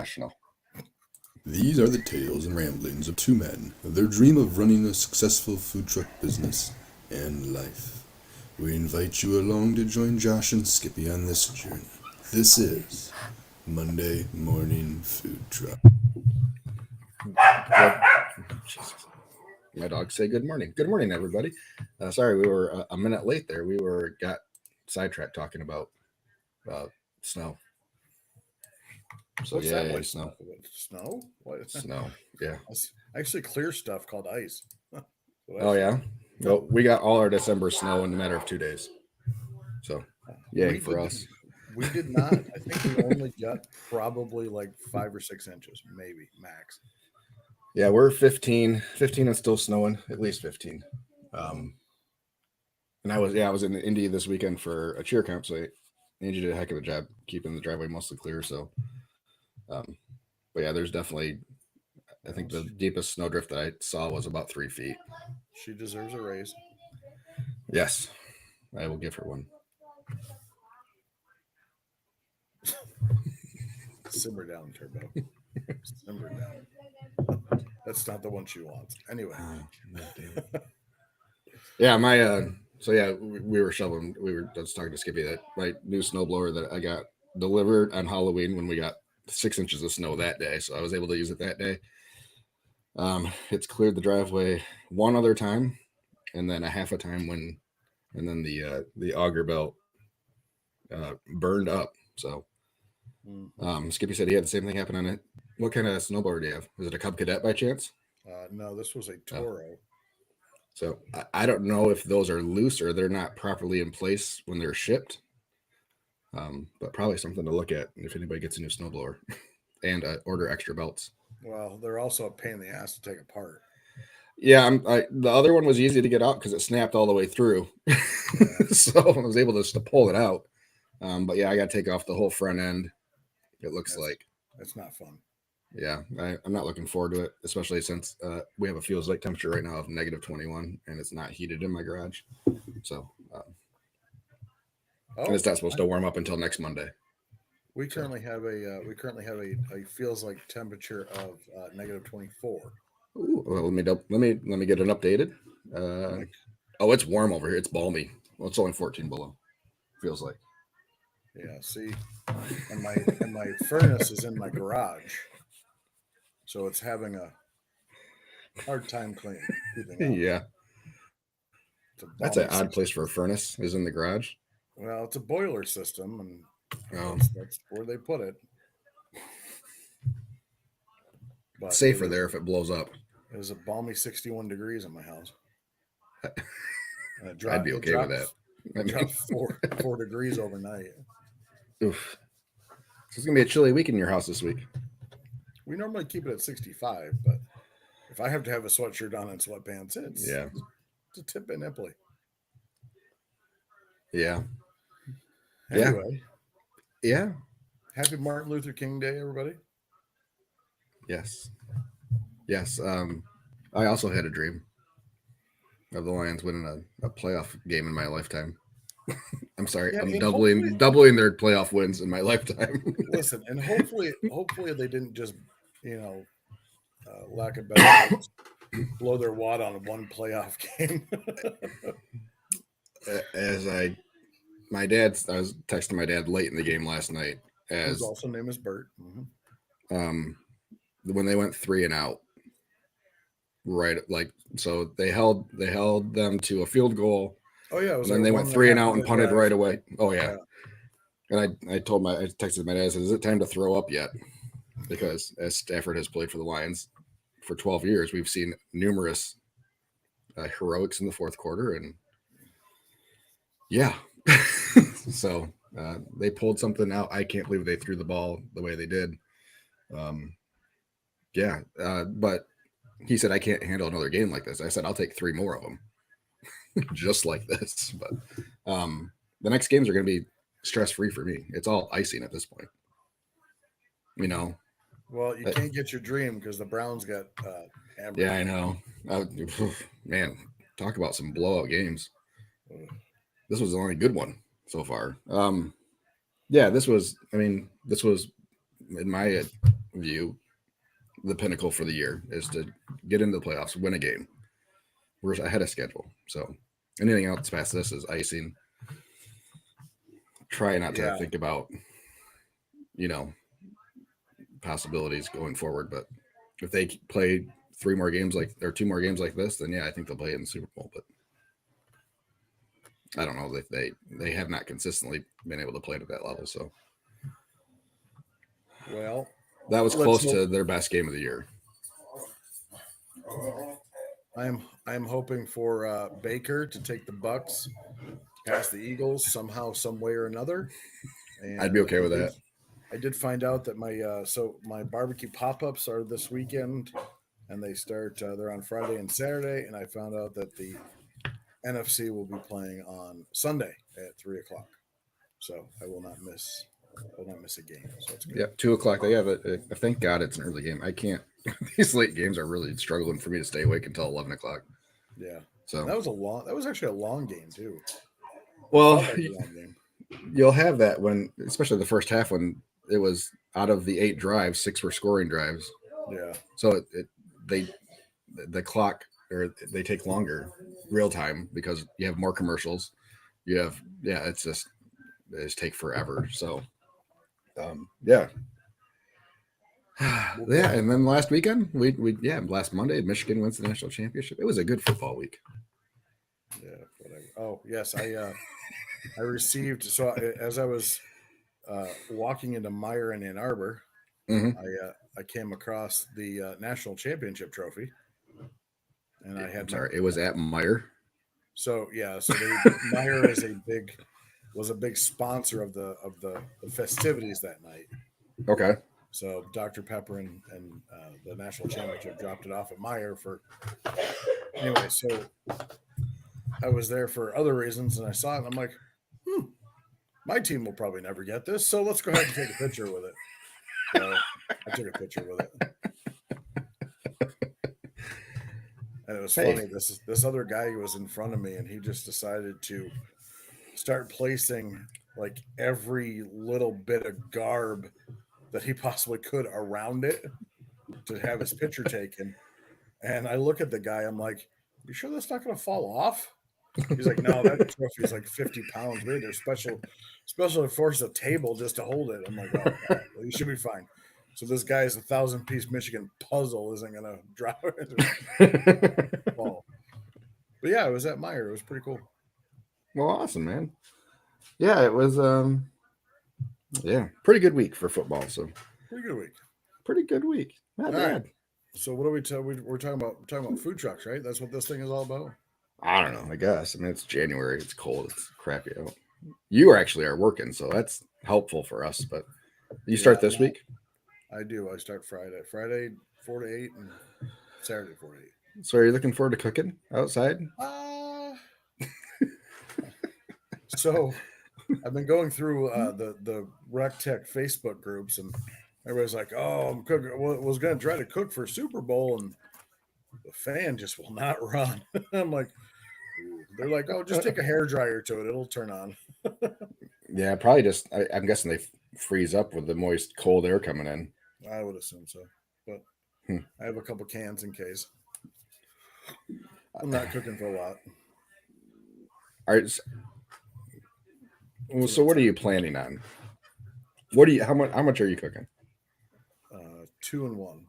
professional. These are the tales and ramblings of two men, their dream of running a successful food truck business and life. We invite you along to join Josh and Skippy on this journey. This is Monday Morning Food Truck. My dogs say good morning. Good morning, everybody. Sorry, we were a minute late there. We got sidetracked talking about snow. So What's that like? snow. Snow? What? Snow. Yeah. That's actually clear stuff called ice. Oh yeah. Well, we got all our December snow in a matter of 2 days. So yay for us. We did not. I think we only got probably like 5 or 6 inches, maybe max. Yeah, we're 15 and still snowing, at least 15. And I was in Indy this weekend for a cheer camp, so Angie did a heck of a job keeping the driveway mostly clear. So, but yeah, there's definitely, I think the deepest snowdrift that I saw was about 3 feet. She deserves a raise. Yes, I will give her one. Simmer down, Turbo. Simmer down. That's not the one she wants. Anyway. Yeah, we were shoveling. I was talking to Skippy that my new snowblower that I got delivered on Halloween when we got 6 inches of snow that day. So I was able to use it that day. It's cleared the driveway one other time, and then a half a time and then the auger belt burned up. So Skippy said he had the same thing happen on it. What kind of snowblower do you have? Was it a Cub Cadet by chance? No, this was a Toro. So I don't know if those are loose or they're not properly in place when they're shipped. But probably something to look at if anybody gets a new snowblower and order extra belts. Well, they're also a pain in the ass to take apart. Yeah, the other one was easy to get out because it snapped all the way through. Yeah. So I was able to pull it out. But yeah, I got to take off the whole front end. It looks like it's not fun. Yeah, I'm not looking forward to it, especially since we have a feels like temperature right now of negative 21, and it's not heated in my garage. So, and it's not supposed to warm up until next Monday. We currently have a feels like temperature of negative 24. Ooh, well, let me get it updated. Oh, it's warm over here. It's balmy. Well, it's only 14 below. Feels like. Yeah. See, and my furnace is in my garage. So it's having a hard time keeping up. Yeah. That's an odd place for a furnace, is in the garage. Well, it's a boiler system, and that's where they put it. But safer there if it blows up. It was a balmy 61 degrees in my house. I'd be okay with that. It dropped 4 degrees overnight. Oof. So it's going to be a chilly week in your house this week. We normally keep it at 65, but if I have to have a sweatshirt on and sweatpants, it's a tip and nipply. Yeah. Anyway. Yeah. Happy Martin Luther King Day, everybody. Yes. I also had a dream of the Lions winning a playoff game in my lifetime. I'm sorry. I'm doubling their playoff wins in my lifetime. Listen, and hopefully they didn't just, lack of better words, blow their wad on one playoff game. I was texting my dad late in the game last night. His also name is Bert. Mm-hmm. When they went 3 and out, right? Like, so they held them to a field goal. Oh yeah, and then they went 3 and out and punted right away. Oh yeah. And I texted my dad, I said, "Is it time to throw up yet?" Because as Stafford has played for the Lions for 12 years, we've seen numerous heroics in the fourth quarter, and yeah. So they pulled something out. I can't believe they threw the ball the way they did. But he said, "I can't handle another game like this." I said, "I'll take 3 more of them." Just like this. But the next games are going to be stress-free for me. It's all icing at this point. Well, you can't get your dream because the Browns got hammered. Yeah, I know. Man, talk about some blowout games. This was the only good one so far. This was in my view, the pinnacle for the year is to get into the playoffs, win a game. We're ahead of schedule. So anything else past this is icing. Try not to Yeah. think about, possibilities going forward. But if they play 2 more games like this, then yeah, I think they'll play in the Super Bowl. But I don't know if they have not consistently been able to play at that level. So Well, that was let's close hope- to their best game of the year. I'm hoping for Baker to take the Bucks past the Eagles somehow, some way or another. And I'd be okay with that. I did find out that my barbecue pop-ups are this weekend, and they start. They're on Friday and Saturday, and I found out that the NFC will be playing on Sunday at 3:00. So I will not miss a game. So it's good. Yeah, 2:00. They have it. Thank God it's an early game. I can't. These late games are really struggling for me to stay awake until 11:00. Yeah. So That was actually a long game too. well, Felt like a long game. you'll have that when, especially the first half, when it was out of the 8 drives, 6 were scoring drives. Yeah. So the clock, or they take longer real time because you have more commercials. You have they just take forever. So yeah. Yeah, and then last weekend last Monday Michigan wins the national championship. It was a good football week. Yeah, whatever. Oh yes, I received. So as I was walking into Meyer in Ann Arbor, Mhm. I came across the national championship trophy, and I had It was at Meyer. So Meyer was a big sponsor of the festivities that night. Okay. So Dr. Pepper and the national championship dropped it off at Meyer for anyway. So I was there for other reasons, and I saw it, and I'm like, my team will probably never get this, so let's go ahead and take a picture with it. So I took a picture with it, and it was funny. This other guy was in front of me, and he just decided to start placing like every little bit of garb that he possibly could around it to have his picture taken. And I look at the guy, I'm like, you sure that's not going to fall off? He's like, no, that trophy is like 50 pounds. We had their special force a table just to hold it. I'm like, oh, all right, well, you should be fine. So this guy's 1,000-piece Michigan puzzle isn't going to drop it. Fall. But yeah, it was at Meyer. It was pretty cool. Well, awesome, man. Yeah, it was pretty good week for football. So Pretty good week. pretty good week. Not All bad. right. So what are we're talking about food trucks, right? That's what this thing is all about. I don't know. I guess. I mean, it's January. It's cold. It's crappy out. You are working, so that's helpful for us. But you start this week? I do. I start Friday. Friday 4 to 8 and Saturday 4 to 8. So are you looking forward to cooking outside? So I've been going through the Rec Tech Facebook groups, and everybody's like, "Oh, I'm cooking." Was going to try to cook for Super Bowl, and the fan just will not run. I'm like, ooh. They're like, "Oh, just take a hair dryer to it; it'll turn on." Yeah, probably just. I'm guessing they freeze up with the moist, cold air coming in. I would assume so, but I have a couple cans in case. I'm not cooking for a lot. All right. Well, so what are you planning on? How much are you cooking? 2 and 1.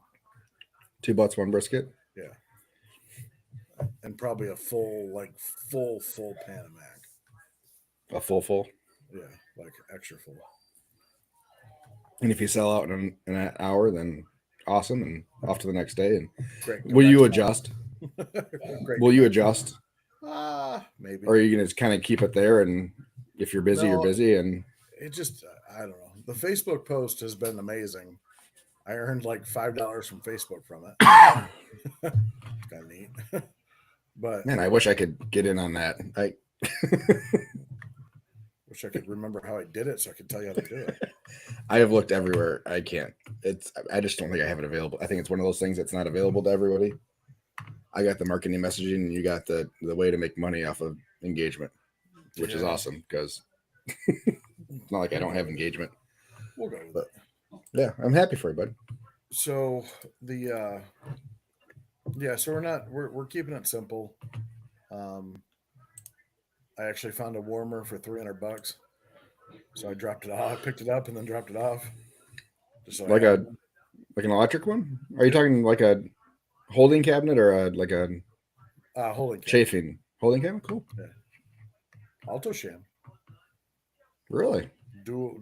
2 butts, 1 brisket. Yeah, and probably a full pan of mac. A full. Yeah, like extra full. And if you sell out in an hour, then awesome, and off to the next day. And Great. will you adjust? Will you adjust? Maybe. Or are you going to kind of keep it there, and if you're busy, you're busy, and it just I don't know. The Facebook post has been amazing. I earned like $5 from Facebook from it. It's kind of neat. But man, I wish I could get in on that. I wish I could remember how I did it so I could tell you how to do it. I have looked everywhere. I can't. I just don't think I have it available. I think it's one of those things that's not available to everybody. I got the marketing messaging, and you got the way to make money off of engagement, which is awesome because it's not like I don't have engagement. We'll go with it. Yeah, I'm happy for you, bud. So the yeah, so we're keeping it simple. Um, I actually found a warmer for $300, so I dropped it off, picked it up, and then dropped it off just so I Like had a one. like an electric one? Are you Yep, talking like a holding cabinet or like a holding cabinet. chafing holding cabinet? Cool. Yeah, Alto Sham, Really dual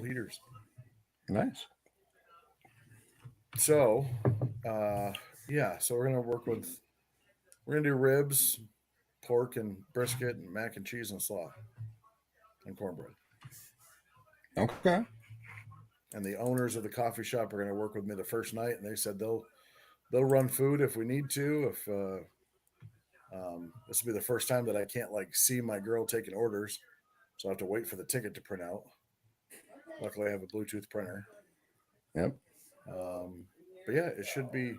heaters. nice. So, uh, yeah, so we're gonna do ribs, pork and brisket, and mac and cheese and slaw and cornbread. Okay. And the owners of the coffee shop are gonna work with me the first night, and they said they'll run food if we need to. If this will be the first time that I can't like see my girl taking orders, so I have to wait for the ticket to print out. Luckily, I have a Bluetooth printer. Yep. Um, but yeah, it should be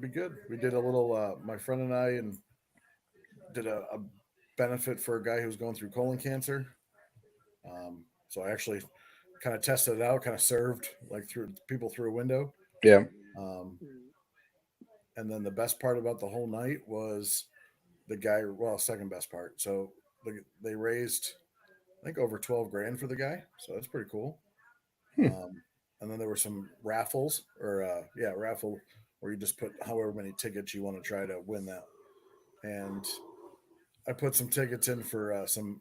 good. We did a little. My friend and I and did a benefit for a guy who was going through colon cancer. So I actually kind of tested it out, kind of served like through people through a window. Yeah. Um, and then the best part about the whole night was the guy. Well, second best part. So they raised I think over 12 grand for the guy. So that's pretty cool. Hmm. And then there were some raffles or yeah, raffle where you just put however many tickets you want to try to win that. And I put some tickets in for some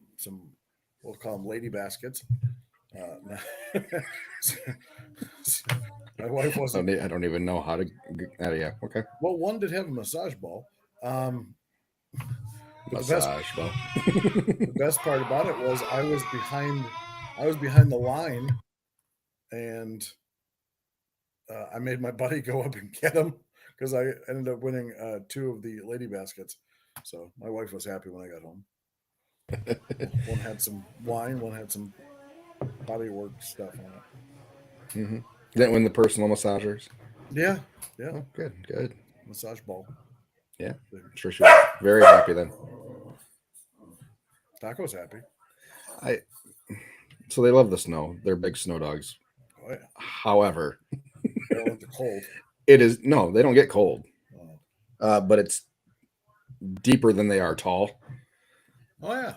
we'll call them lady baskets. My wife wasn't. I don't even know how to. Yeah. Okay. Well, one did have a massage ball, um, but Massage ball. the best part about it was I was behind the line, and I made my buddy go up and get them because I ended up winning two of the lady baskets. So my wife was happy when I got home. One had some wine, one had some body work stuff on it. Mm-hmm. That win the personal massagers. Yeah, yeah, Oh, good. Good. massage ball. Yeah. I'm sure she was very happy then. Taco's happy. I So they love the snow. They're big snow dogs. Oh yeah, However, they don't like the cold. it is no, they don't get cold. Oh, But it's deeper than they are tall. oh yeah.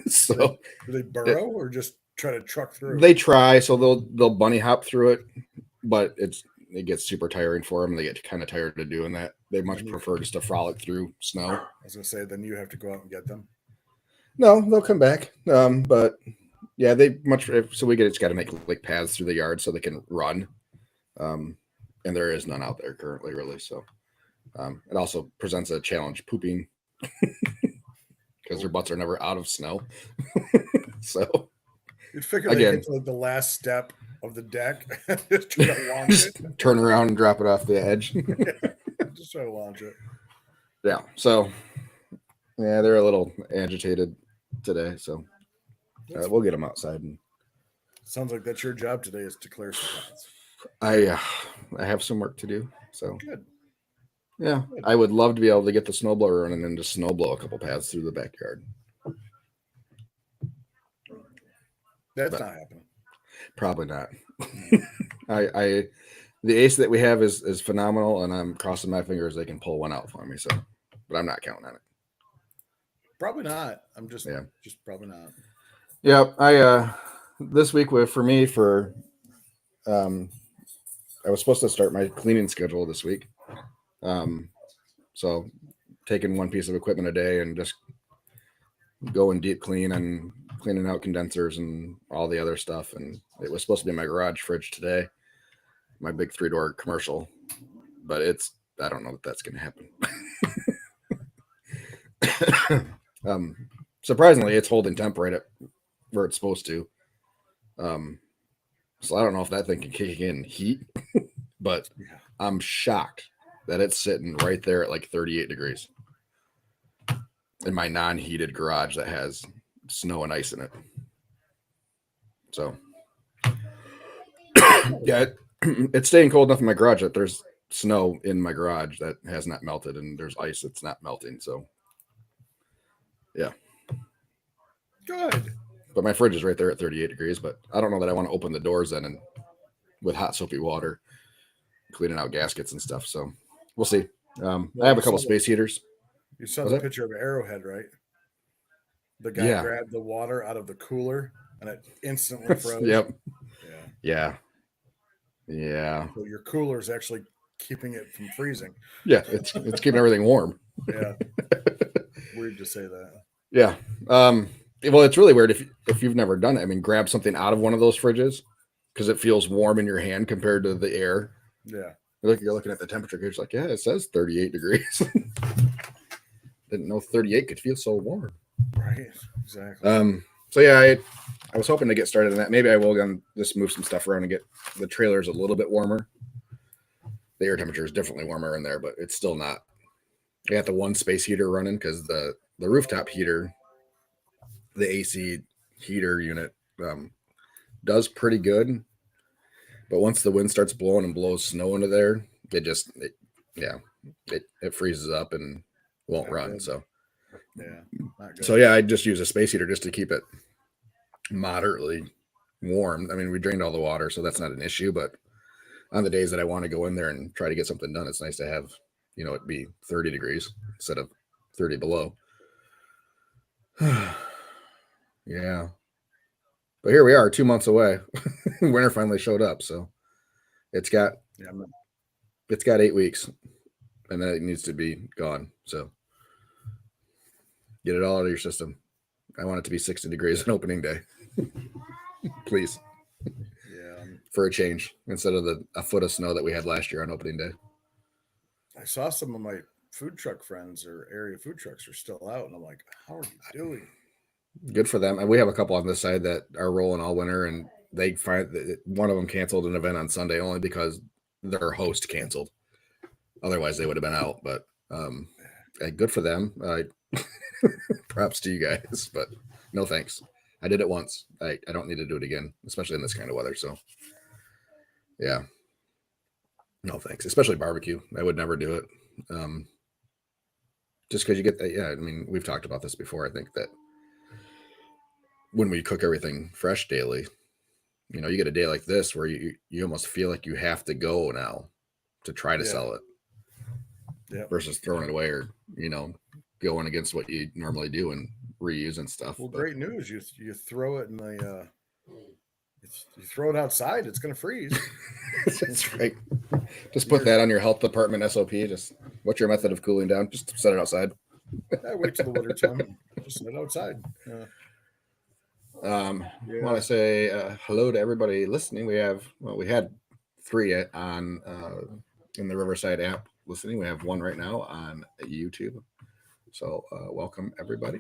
So Do they it, burrow or just try to truck through? they try, so they'll bunny hop through it, but it gets super tiring for them. They get kind of tired of doing that. They much prefer just to frolic through snow. I was gonna say, then you have to go out and get them. No, they'll come back. But yeah, they much so we just got to make like paths through the yard so they can run. And there is none out there currently, really. So it also presents a challenge pooping because their butts are never out of snow. So You'd figure they again, get to like the last step of the deck, just try to launch just it. turn around and drop it off the edge. Just try to launch it. Yeah. So yeah, they're a little agitated today. So we'll get them outside. And Sounds like that's your job today is to clear some paths. I have some work to do. So Good. yeah, I would love to be able to get the snowblower running and just snowblow a couple paths through the backyard. That's But not happening. probably not. I the ace that we have is phenomenal, and I'm crossing my fingers they can pull one out for me. So, but I'm not counting on it. Probably not. I'm just Yeah. just probably not. Yeah, I this week for me um I was supposed to start my cleaning schedule this week. So taking one piece of equipment a day and just going deep clean and cleaning out condensers and all the other stuff. And it was supposed to be my garage fridge today, my big 3-door commercial, but I don't know if that's going to happen. Surprisingly, it's holding temp right at where it's supposed to. So I don't know if that thing can kick in heat, but Yeah. I'm shocked that it's sitting right there at like 38 degrees in my non-heated garage that has snow and ice in it. So yeah, it's staying cold enough in my garage that there's snow in my garage that has not melted, and there's ice that's not melting. So yeah, Good. but my fridge is right there at 38 degrees. But I don't know that I want to open the doors then and with hot soapy water, cleaning out gaskets and stuff. So we'll see. I Well, have you a couple saw the space heaters. you saw Was the it? picture of Arrowhead, right? The guy Yeah. grabbed the water out of the cooler and it instantly froze. Yep. Yeah. Yeah. Yeah. So your cooler is actually keeping it from freezing. Yeah. It's keeping everything warm. Yeah. Weird to say that. Yeah. Well, it's really weird if you've never done it. I mean, grab something out of one of those fridges because it feels warm in your hand compared to the air. Yeah. You're looking at the temperature gauge, like, yeah, it says 38 degrees. Didn't know 38 could feel so warm. Right. Exactly. So yeah, I was hoping to get started on that. Maybe I will just move some stuff around and get the trailers a little bit warmer. The air temperature is definitely warmer in there, but it's still not. I got the one space heater running because the rooftop heater, the AC heater unit, does pretty good. But once the wind starts blowing and blows snow into there, it freezes up and won't Not run. good. So Yeah. Not good. so yeah, I just use a space heater just to keep it moderately warm. I mean, we drained all the water, so that's not an issue. But on the days that I want to go in there and try to get something done, it's nice to have, it be 30 degrees instead of 30 below. Yeah. But here we are 2 months away. Winter finally showed up. So it's got 8 weeks and then it needs to be gone. So get it all out of your system. I want it to be 60 degrees on opening day. Please. Yeah. For a change instead of a foot of snow that we had last year on opening day. I saw some of my food truck friends or area food trucks are still out, and I'm like, how are you doing? Good for them. And we have a couple on this side that are rolling all winter, and they find that one of them canceled an event on Sunday only because their host canceled. Otherwise, they would have been out. But good for them. Props to you guys, but no thanks. I did it once. I don't need to do it again, especially in this kind of weather. So, yeah, no thanks. Especially barbecue. I would never do it. Just because you get that. Yeah, I mean, we've talked about this before. I think that when we cook everything fresh daily, you get a day like this where you almost feel like you have to go now to try to sell it. Yeah. Versus throwing it away or, going against what you normally do and reuse and stuff. Well, great news. You throw it in the you throw it outside, it's gonna freeze. That's right. Just put that on your health department SOP. Just what's your method of cooling down? Just set it outside. I wait till the winter time. Just set it outside. I want to say hello to everybody listening. We had 3 on in the Riverside app listening. We have 1 right now on YouTube. So welcome everybody.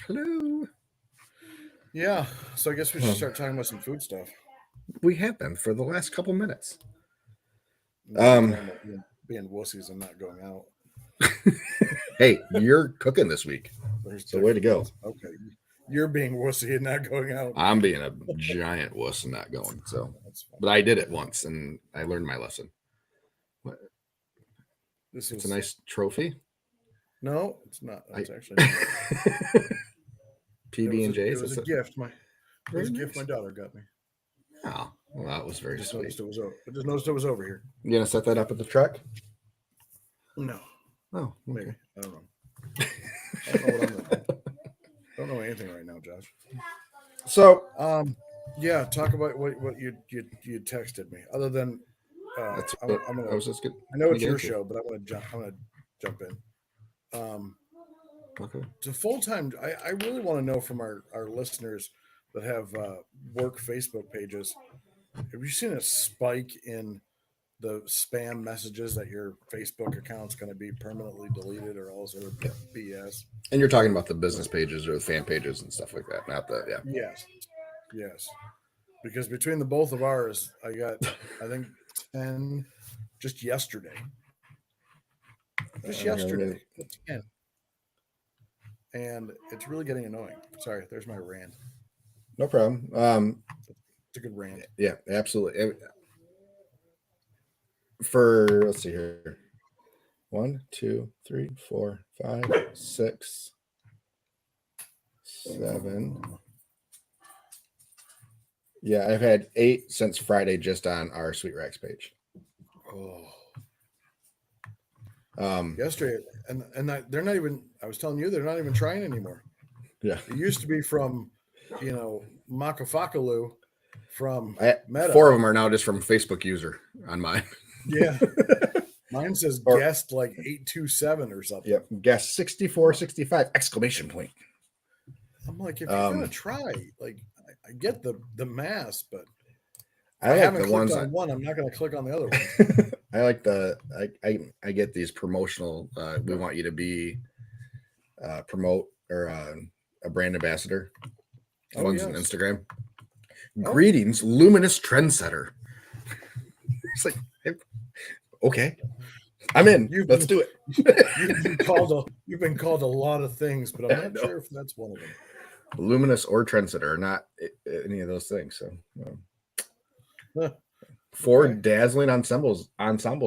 Hello. Yeah. So I guess we should start talking about some food stuff. We have been for the last couple minutes. Being wussies and not going out. Hey, you're cooking this week. So way to go. Okay. You're being wussy and not going out. I'm being a giant wuss and not going. So, but I did it once and I learned my lesson. It's a nice trophy. No, it's not. It's actually not. PB&J. It was a gift. It was a gift my daughter got me. Oh, well, that was very sweet. I just noticed it was over here. You gonna set that up at the truck? No. Oh, okay. Maybe. I don't know. I don't know what I'm gonna do. I don't know anything right now, Josh. So, yeah, talk about what you texted me. Other than, I know it's your show, but I'm gonna jump in. Okay. It's a full-time. I really want to know from our listeners that have work Facebook pages. Have you seen a spike in the spam messages that your Facebook account's going to be permanently deleted or all this other BS? And you're talking about the business pages or the fan pages and stuff like that, not the Yes. Because between the both of ours, I got I think 10 just yesterday. Just yesterday. 10. And it's really getting annoying. Sorry, there's my rant. No problem. It's a good rant. Yeah, absolutely. Let's see here. 1, 2, 3, 4, 5, 6, 7. Yeah, I've had 8 since Friday just on our Sweet Racks page. Yesterday, they're not even. I was telling you, they're not even trying anymore. Yeah, It used to be from, Makafakalu from Meta. 4 of them are now just from Facebook user on mine. Yeah, mine says guest like 827 or something. Yep, guest 6465 exclamation point. I'm like, if you're gonna try, like, I get the mass, but I like haven't the clicked ones on one. I'm not gonna click on the other one. I like I get these promotional. We want you to be promote or a brand ambassador. Ones on Instagram. Greetings, luminous trendsetter. It's like, okay, I'm in. Let's do it. You've been called a lot of things, but I'm not sure if that's one of them. Luminous or trendsetter, not any of those things. So, 4 dazzling ensembles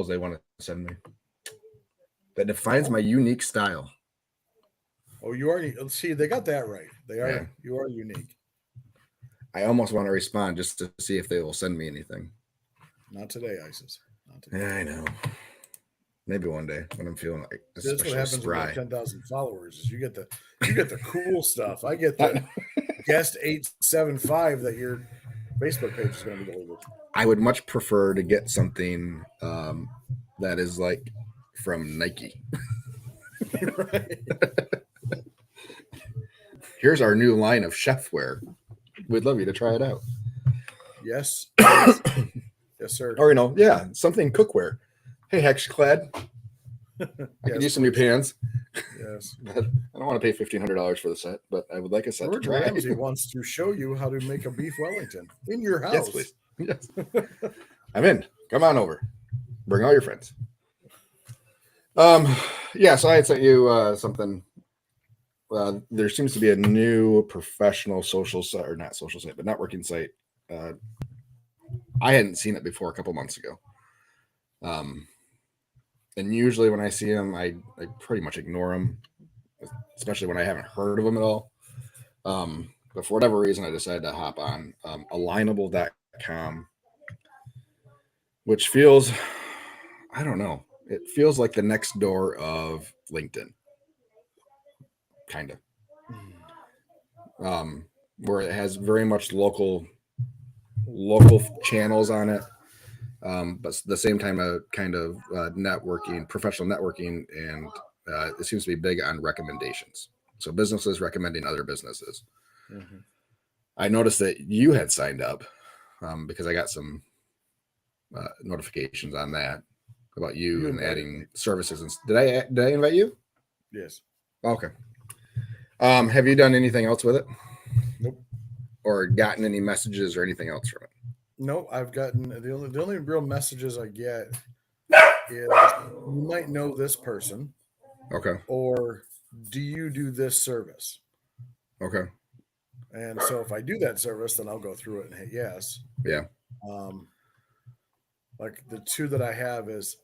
they want to send me. That defines my unique style. Oh, you are. See, they got that right. They are. Yeah. You are unique. I almost want to respond just to see if they will send me anything. Not today, Isis. Not today. Yeah, I know. Maybe one day when I'm feeling like that's what happens when you have 10,000 followers. Is you get the cool stuff. I get the guest 875 that your Facebook page is going to be deleted. I would much prefer to get something that is like from Nike. Right. Here's our new line of chefware. We'd love you to try it out. Yes. Yes, sir. Or, something cookware. Hey, Hexclad. I could use some new pans. Yes. But I don't want to pay $1,500 for the set, but I would like a set. George Ramsay wants to show you how to make a beef Wellington in your house. Yes, please. Yes. I'm in. Come on over. Bring all your friends. So I had sent you something. There seems to be a new professional social site, or not social site, but networking site. I hadn't seen it before a couple months ago. And usually when I see them, I pretty much ignore them, especially when I haven't heard of them at all. But for whatever reason, I decided to hop on alignable.com, which feels, I don't know, it feels like the next door of LinkedIn. Kind of. Where it has very much local channels on it. But at the same time, a kind of networking, professional networking, and it seems to be big on recommendations. So businesses recommending other businesses. Mm-hmm. I noticed that you had signed up because I got some notifications on that about you and adding services. And did I invite you? Yes. Okay. Have you done anything else with it? Nope. Or gotten any messages or anything else from it? No, I've gotten the only real messages I get is you might know this person. Okay. Or do you do this service? Okay. And so if I do that service, then I'll go through it and hit yes. Yeah. Like the 2 that I have is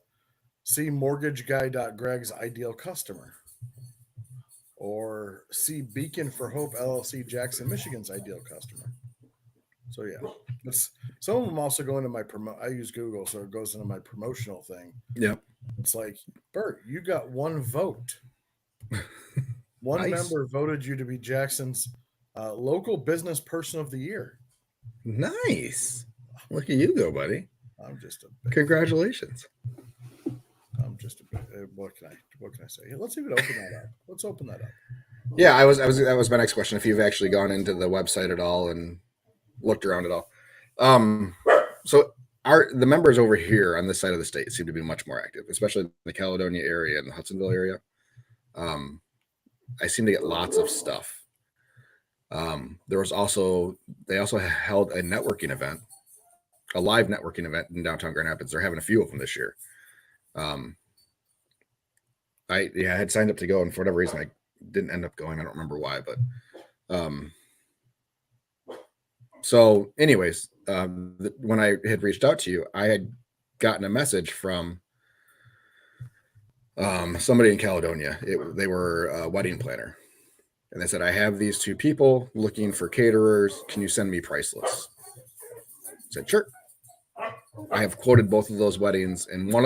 see mortgageguy.greg's ideal customer. Or see Beacon for Hope LLC Jackson, Michigan's ideal customer. So yeah, some of them also go into my I use Google, so it goes into my promotional thing. Yeah, it's like, Bert, you got 1 vote. One member voted you to be Jackson's local business person of the year. Nice. Look at you go, buddy. I'm just congratulations. I'm just a bit. What can I say? Let's even open that up. Let's open that up. Yeah, I was. That was my next question. If you've actually gone into the website at all and looked around at all. So the members over here on this side of the state seem to be much more active, especially in the Caledonia area and the Hudsonville area. I seem to get lots of stuff. They also held a networking event, a live networking event in downtown Grand Rapids. They're having a few of them this year. I had signed up to go, and for whatever reason, I didn't end up going. I don't remember why, but so anyways, when I had reached out to you, I had gotten a message from somebody in Caledonia. They were a wedding planner, and they said, I have these 2 people looking for caterers. Can you send me price lists? said, sure. I have quoted both of those weddings, and one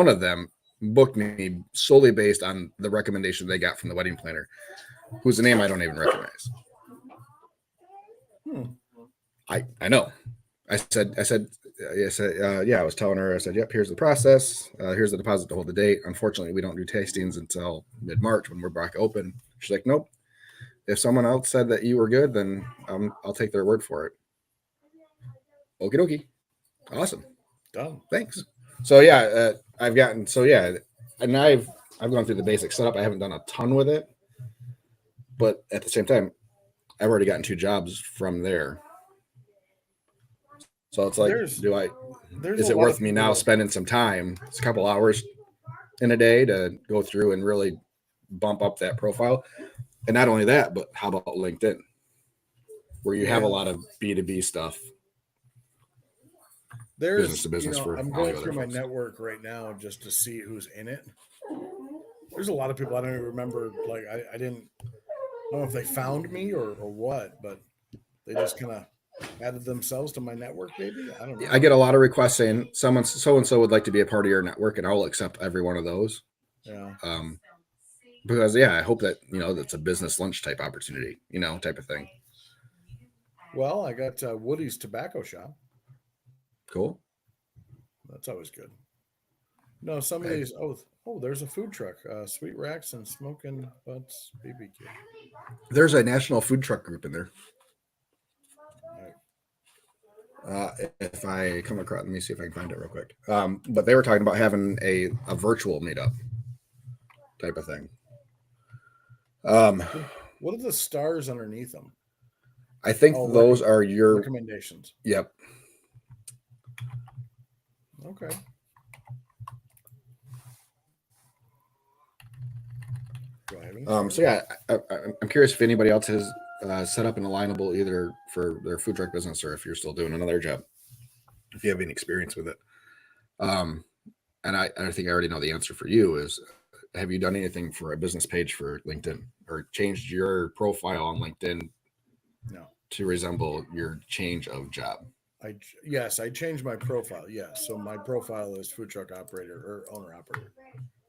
of them booked me solely based on the recommendation they got from the wedding planner, whose name I don't even recognize. I know. I said, yeah, I was telling her, I said, yep, here's the process. Here's the deposit to hold the date. Unfortunately, we don't do tastings until mid-March when we're back open. She's like, nope. If someone else said that you were good, then I'll take their word for it. Okie dokie. Awesome. Done. Thanks. So yeah, I've gone through the basic setup. I haven't done a ton with it, but at the same time, I've already gotten 2 jobs from there. So it's like, is it worth me now spending some time? It's a couple hours in a day to go through and really bump up that profile. And not only that, but how about LinkedIn, where you have a lot of B2B stuff. Business to business. I'm going through my network right now just to see who's in it. There's a lot of people I don't even remember. Like I don't know if they found me or what, but they just kind of added themselves to my network. Maybe I don't know. I get a lot of requests saying someone so and so would like to be a part of your network, and I will accept every one of those. Yeah. Because I hope that that's a business lunch type opportunity, type of thing. Well, I got Woody's Tobacco Shop. Cool. That's always good. No, some of these. Oh, there's a food truck. Sweet Racks and Smoking Butts BBQ. There's a national food truck group in there. If I come across, let me see if I can find it real quick. But they were talking about having a virtual meetup type of thing. What are the stars underneath them? I think those are your recommendations. Yep. Okay. So yeah, I'm curious if anybody else has set up an alignable either for their food truck business or if you're still doing another job, if you have any experience with it. And I think I already know the answer for you is, have you done anything for a business page for LinkedIn or changed your profile on LinkedIn to resemble your change of job? Yes, I changed my profile. Yes. So my profile is food truck operator or owner operator.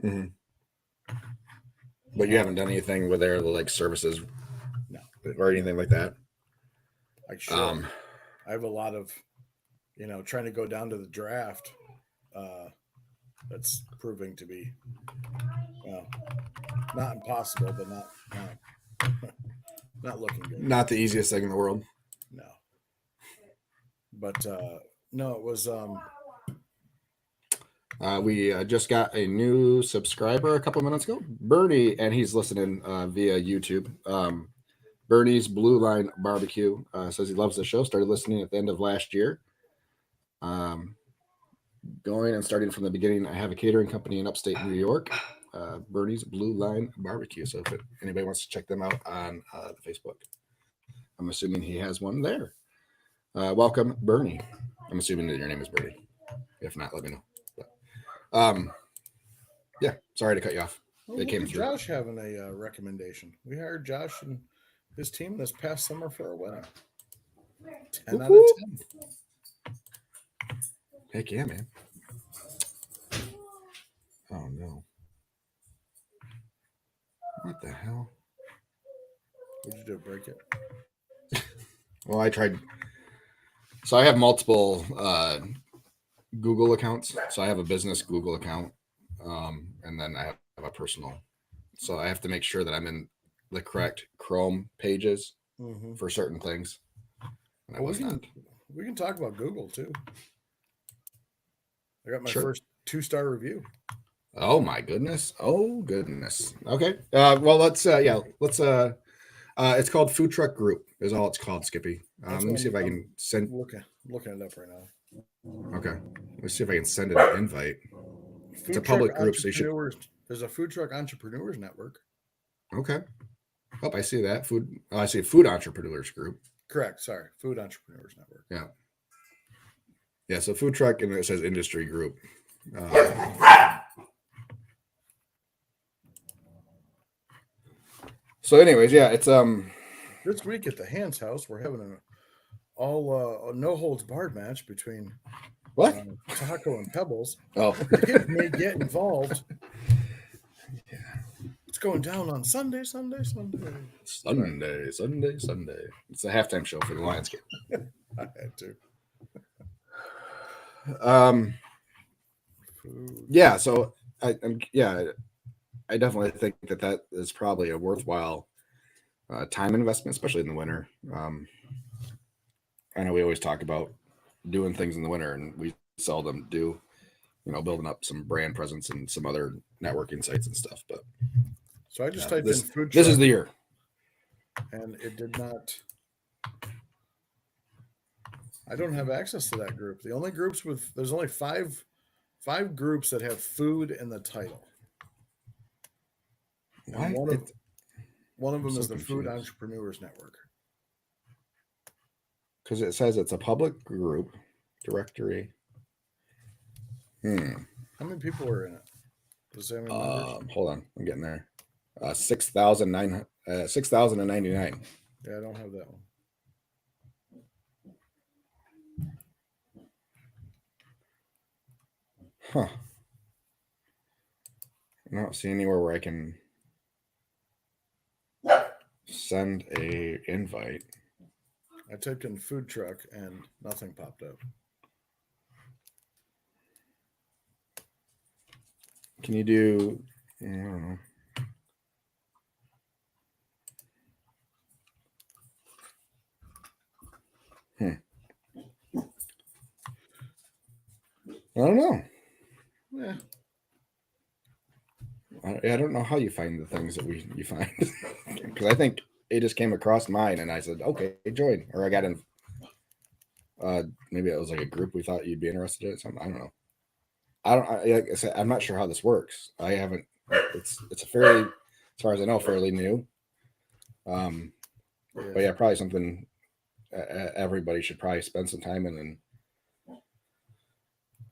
Mm-hmm. But you haven't done anything with their like services, or anything like that. I have a lot of, trying to go down to the draft. That's proving to be, not impossible, but not looking good. Not the easiest thing in the world. No. But no, it was. We just got a new subscriber a couple minutes ago, Bernie, and he's listening via YouTube. Bernie's Blue Line Barbecue says he loves the show. Started listening at the end of last year. Going and starting from the beginning, I have a catering company in upstate New York, Bernie's Blue Line Barbecue. So if anybody wants to check them out on the Facebook, I'm assuming he has one there. Welcome, Bernie. I'm assuming that your name is Bernie. If not, let me know. Yeah, sorry to cut you off. They came through. Josh having a recommendation. We hired Josh and his team this past summer for our wedding. 10 out of 10. Heck yeah, man. Oh no. What the hell? What'd you do? Break it? Well, I tried. So I have multiple Google accounts. So I have a business Google account, and then I have a personal. So I have to make sure that I'm in the correct Chrome pages for certain things. And I was not. We can talk about Google too. I got my first 2-star review. Oh my goodness! Oh goodness! Okay. Well, let's. It's called Food Truck Group. Is all it's called, Skippy. Let me see if I can send. Looking it up right now. Okay. Let's see if I can send an invite. It's a public group, so you should. There's a Food Truck Entrepreneurs Network. Okay. Oh, I see that. I see Food Entrepreneurs Group. Correct. Sorry. Food Entrepreneurs Network. Yeah. Yeah. So Food Truck, and it says Industry Group. So anyways, yeah, it's this week at the Hans house, we're having an all no holds barred match between What? Taco and Pebbles. Oh, Kids may get involved. It's going down on Sunday, Sunday, Sunday. Sunday, Sunday, Sunday. It's a halftime show for the Lions game. I had to. Food. Yeah. So I definitely think that is probably a worthwhile time investment, especially in the winter. I know we always talk about doing things in the winter, and we seldom do. Building up some brand presence and some other networking sites and stuff. But So I just typed this, in food. This is the year, and it did not. I don't have access to that group. The only groups there's only five groups that have food in the title. And one of them is the Food Entrepreneurs Network. Because it says it's a public group directory. How many people are in it? Does that mean members? Hold on, I'm getting there. 6,099. Yeah, I don't have that one. Huh. I don't see anywhere where I can send a invite. I typed in food truck and nothing popped up. Can you do? I don't know. I don't know. Yeah. I don't know how you find the things that you find, because I think it just came across mine and I said, okay, join, or I got in. Maybe it was like a group we thought you'd be interested in. Something, I don't know. Like I said, I'm not sure how this works. I haven't. It's a fairly, as far as I know, fairly new. But yeah, probably something everybody should probably spend some time in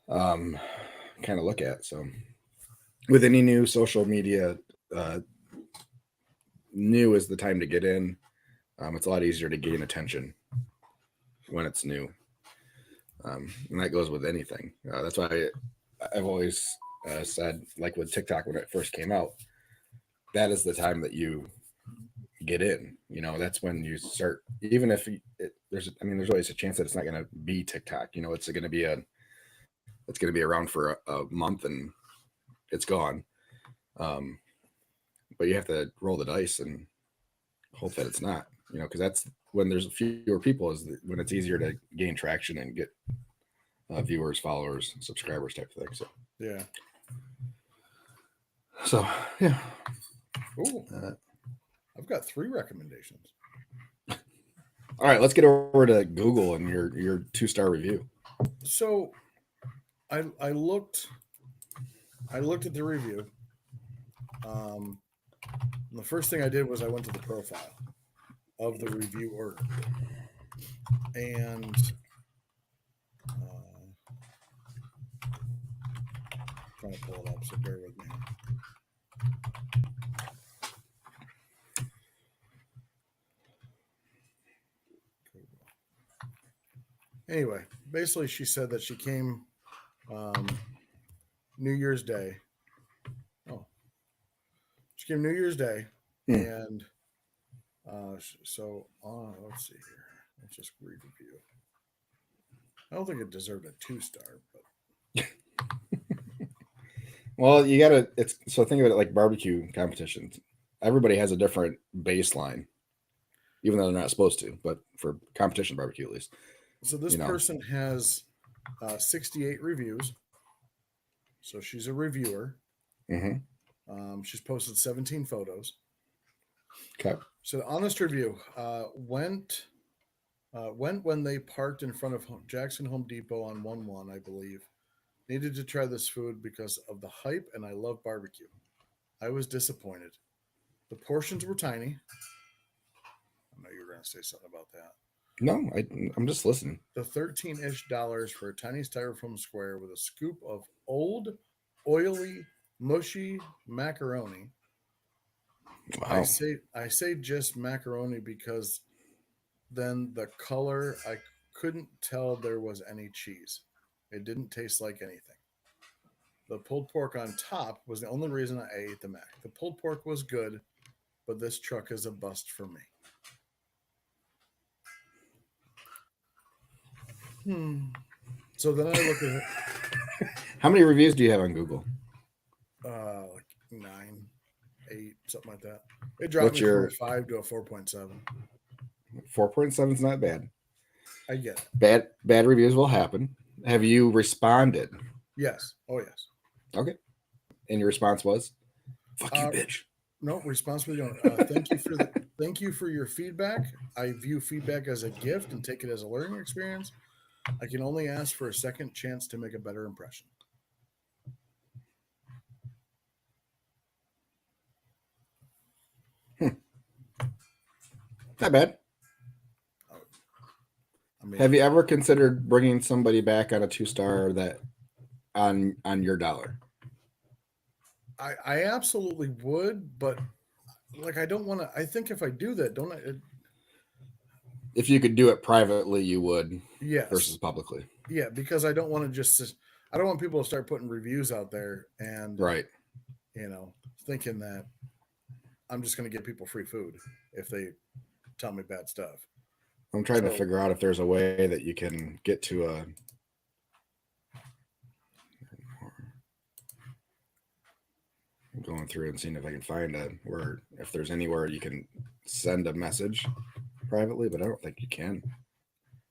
and kind of look at. So with any new social media, new is the time to get in. It's a lot easier to gain attention when it's new. And that goes with anything. That's why I've always said, like with TikTok when it first came out, that is the time that you get in. That's when you start. Even if there's always a chance that it's not going to be TikTok. It's going to be around for a month and it's gone. But you have to roll the dice and hope that it's not. Because that's when there's fewer people, is when it's easier to gain traction and get viewers, followers, subscribers type of thing. So yeah. So yeah. Cool. I've got 3 recommendations. All right, let's get over to Google and your 2-star review. So I looked at the review. The first thing I did was I went to the profile of the reviewer, and trying to pull it up, so bear with me. Anyway, basically she said that she came New Year's Day. She came New Year's Day, and so let's see here. Let's just read review. I don't think it deserved a 2-star, but well, you gotta. So think of it like barbecue competitions. Everybody has a different baseline, even though they're not supposed to. But for competition barbecue, at least. So this person has 68 reviews. So she's a reviewer. Mm-hmm. She's posted 17 photos. Okay. So honest review went when they parked in front of Jackson Home Depot on 1/1, I believe. Needed to try this food because of the hype, and I love barbecue. I was disappointed. The portions were tiny. I know you're going to say something about that. No, I'm just listening. The $13-ish for a tiny styrofoam square with a scoop of old, oily, mushy macaroni. Wow. I say just macaroni because then the color couldn't tell there was any cheese. It didn't taste like anything. The pulled pork on top was the only reason I ate the Mac. The pulled pork was good, but this truck is a bust for me. So then I look at it. How many reviews do you have on Google? Like 9, 8, something like that. It dropped What's me your- from a 5 to a 4.7. 4.7 is not bad. I get it. Bad reviews will happen. Have you responded? Yes. Oh, yes. Okay. And your response was, "Fuck you, bitch." No, responsibility. Thank you for your feedback. I view feedback as a gift and take it as a learning experience. I can only ask for a second chance to make a better impression. Not bad. I mean, Have you ever considered bringing somebody back on a 2-star that on your dollar? I absolutely would, but like I don't want to. I think if I do that, don't I? If you could do it privately, you would. Yes. Versus publicly. Yeah, because I don't want to just. I don't want people to start putting reviews out there and Right. Thinking that I'm just going to get people free food if they tell me bad stuff. I'm trying to figure out if there's a way that you can get to a. I'm going through and seeing if I can find if there's anywhere you can send a message privately, but I don't think you can.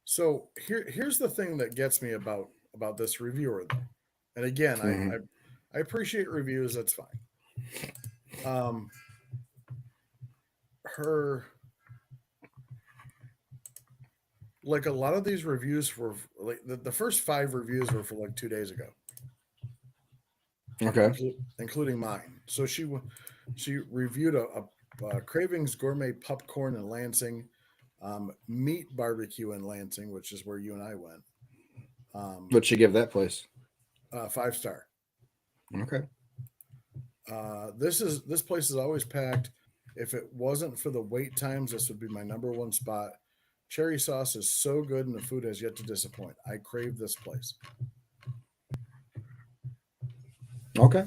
So here's the thing that gets me about this reviewer though, and again, I appreciate reviews. That's fine. Her like a lot of these reviews were like the first 5 reviews were for like 2 days ago. Okay. Including mine. So she reviewed a Cravings Gourmet Popcorn in Lansing, Meat Barbecue in Lansing, which is where you and I went. What'd she give that place? 5-star. Okay. This place is always packed. If it wasn't for the wait times, this would be my number 1 spot. Cherry sauce is so good and the food has yet to disappoint. I crave this place. Okay.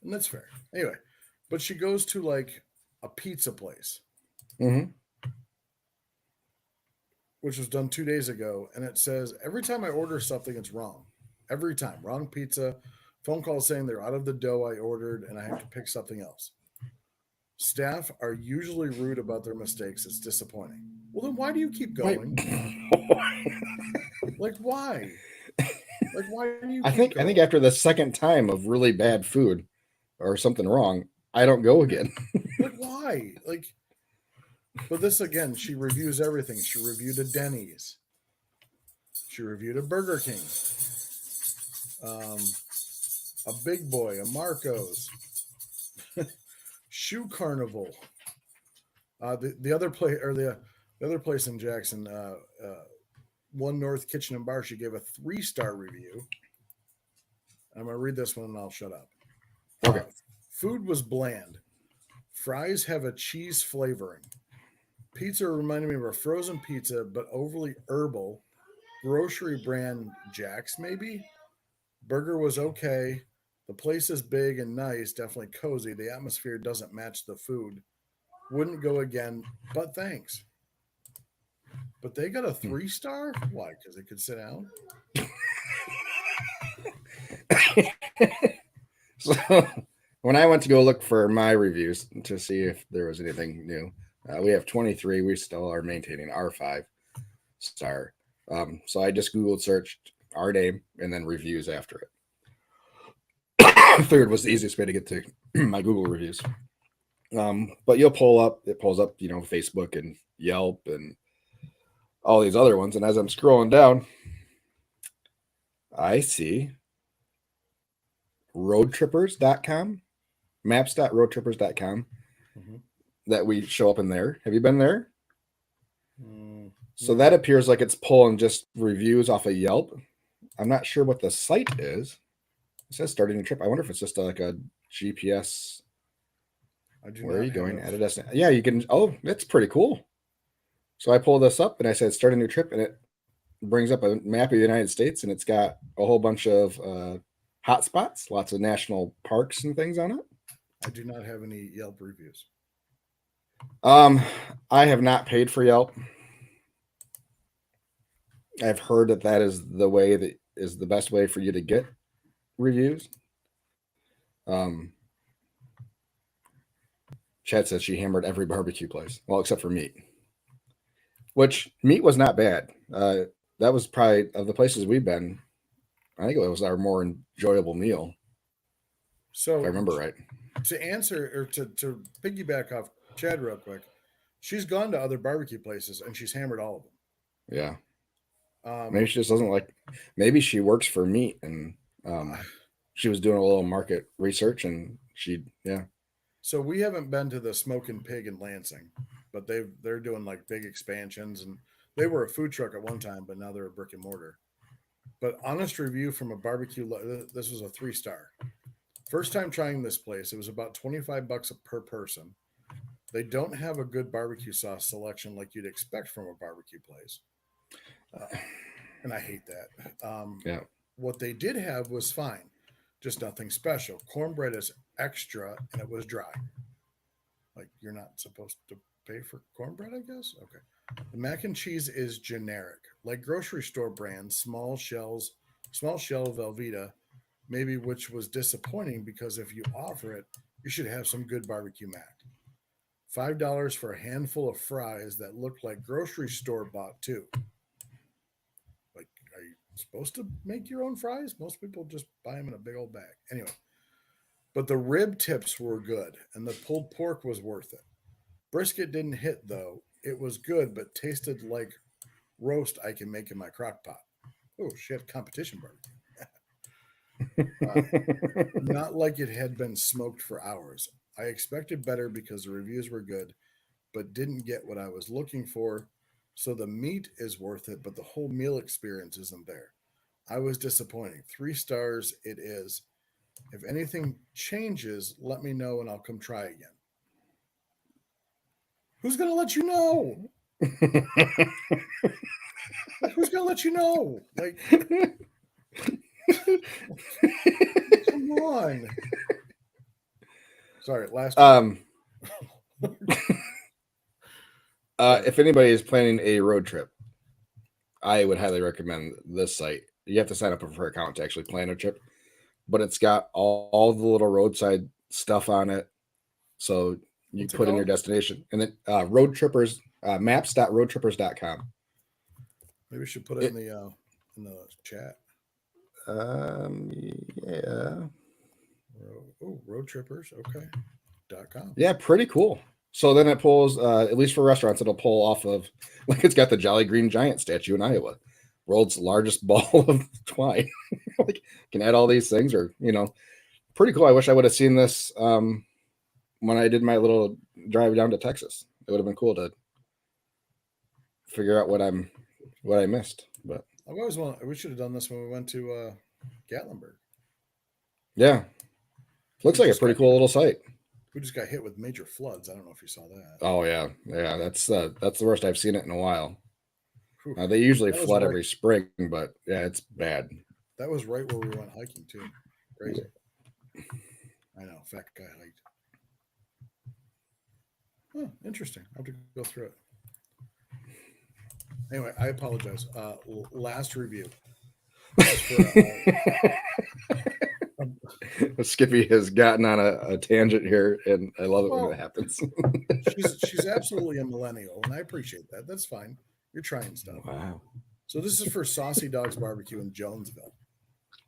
And that's fair. Anyway, but she goes to like a pizza place, which was done 2 days ago. And it says, every time I order something, it's wrong. Every time. Wrong pizza. Phone call saying they're out of the dough I ordered and I have to pick something else. Staff are usually rude about their mistakes. It's disappointing. Well, then why do you keep going? Like, why? Like, why do you I think after the second time of really bad food or something wrong, I don't go again. Like, why? Like, but this again, she reviews everything. She reviewed a Denny's. She reviewed a Burger King. A Big Boy, a Marco's, Shoe Carnival. The other place or the other place in Jackson, One North Kitchen and Bar, she gave a 3-star review. I'm gonna read this one and I'll shut up. Okay. Food was bland. Fries have a cheese flavoring. Pizza reminded me of a frozen pizza, but overly herbal. Grocery brand Jack's, maybe. Burger was okay. The place is big and nice, definitely cozy. The atmosphere doesn't match the food. Wouldn't go again, but thanks. But they got a 3-star? Why? Because they could sit down? So when I went to go look for my reviews to see if there was anything new, we have 23. We still are maintaining our 5-star. So I just Googled searched our name and then reviews after it. Figured was the easiest way to get to my Google reviews. But it pulls up, Facebook and Yelp and all these other ones. And as I'm scrolling down, I see roadtrippers.com, maps.roadtrippers.com that we show up in there. Have you been there? So that appears like it's pulling just reviews off of Yelp. I'm not sure what the site is. It says starting a trip. I wonder if it's just like a GPS. Where are you going? At a destination. Yeah, you can. Oh, that's pretty cool. So I pull this up and I said start a new trip, and it brings up a map of the United States, and it's got a whole bunch of hot spots, lots of national parks and things on it. I do not have any Yelp reviews. Um, I have not paid for Yelp. I've heard that is the way that is the best way for you to get reviews. Um, Chad says she hammered every barbecue place, well, except for meat, which meat was not bad. That was probably of the places we've been. I think it was our more enjoyable meal, if I So remember right. to answer or to piggyback off Chad real quick, she's gone to other barbecue places and she's hammered all of Yeah, them. maybe she just doesn't like. Maybe she works for meat, and she was doing a little market research, and yeah. So we haven't been to the Smoking Pig in Lansing, but they're doing like big expansions, and they were a food truck at one time, but now they're a brick and mortar. But honest review from a barbecue, this was a 3-star. First time trying this place, it was about $25 per person. They don't have a good barbecue sauce selection like you'd expect from a barbecue place, and I hate that. Yeah. What they did have was fine, just nothing special. Cornbread is extra, and it was dry. Like you're not supposed to pay for cornbread, I guess. Okay. The mac and cheese is generic, like grocery store brands, small shell Velveeta, maybe, which was disappointing because if you offer it, you should have some good barbecue mac. $5 for a handful of fries that look like grocery store bought too. Like, are you supposed to make your own fries? Most people just buy them in a big old bag. Anyway, but the rib tips were good and the pulled pork was worth it. Brisket didn't hit though. It was good, but tasted like roast I can make in my crock pot. Oh shit, competition barbecue. Uh, Not like it had been smoked for hours. I expected better because the reviews were good, but didn't get what I was looking for. So the meat is worth it, but the whole meal experience isn't there. I was disappointed. 3 stars it is. If anything changes, let me know and I'll come try again. Who's gonna let you know? Like, who's gonna let you know? Like, come on. Sorry, last one. um, if anybody is planning a road trip, I would highly recommend this site. You have to sign up for an account to actually plan a trip, but it's got all the little roadside stuff on it. So you What's it put in your called? destination, and then road trippers maps.roadtrippers.com. Maybe we should put it It in the chat. yeah. Road trippers. Okay. .com. Yeah, pretty cool. So then it pulls, at least for restaurants, it'll pull off of, like, it's got the Jolly Green Giant statue in Iowa, world's largest ball of twine. Like, can add all these things, or pretty cool. I wish I would have seen this when I did my little drive down to Texas. It would have been cool to figure out what I missed. But I've always wanted. We should have done this when we went to Gatlinburg. yeah, looks We like a just pretty got cool little site. we just got hit with major floods. I don't know if you saw that. Oh yeah, that's the worst I've seen it in a while. Whew. They usually That was flood right. every spring, but yeah, it's bad. That was right where we went hiking too. Crazy. I know. Fat guy hiked. Oh, interesting. I have to go through it. Anyway, I apologize. Last review. Skippy has gotten on a tangent here, and I love it when Well, it happens. she's absolutely a millennial, and I appreciate that. That's fine. You're trying stuff. Wow. So this is for Saucy Dogs Barbecue in Jonesville.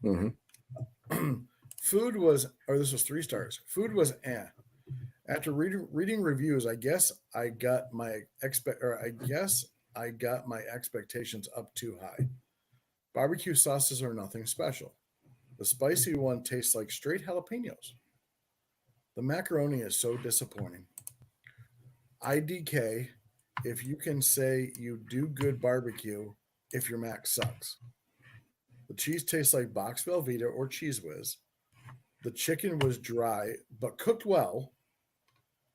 Mm-hmm. Food was, or this was 3 stars. Food was eh. After reading reviews, I guess I got my expectations up too high. Barbecue sauces are nothing special. The spicy one tastes like straight jalapenos. The macaroni is so disappointing. IDK, if you can say you do good barbecue, if your mac sucks. The cheese tastes like box Velveeta or Cheese Whiz. The chicken was dry but cooked well.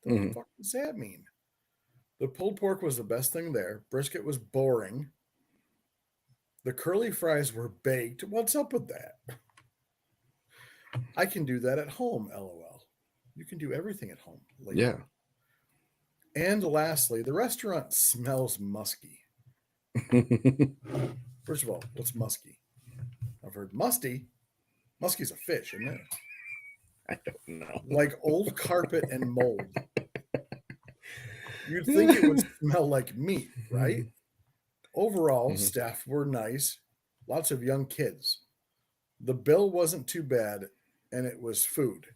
What the fuck does that mean? The pulled pork was the best thing there. Brisket was boring. The curly fries were baked. What's up with that? I can do that at home, lol. You can do everything at home, lady. Yeah. And lastly, the restaurant smells musky. First of all, what's musky? I've heard musty. Musky's a fish, isn't it? I don't know. Like old carpet and mold. You'd think it would smell like meat, right? Overall, staff were nice, lots of young kids. The bill wasn't too bad, and it was food.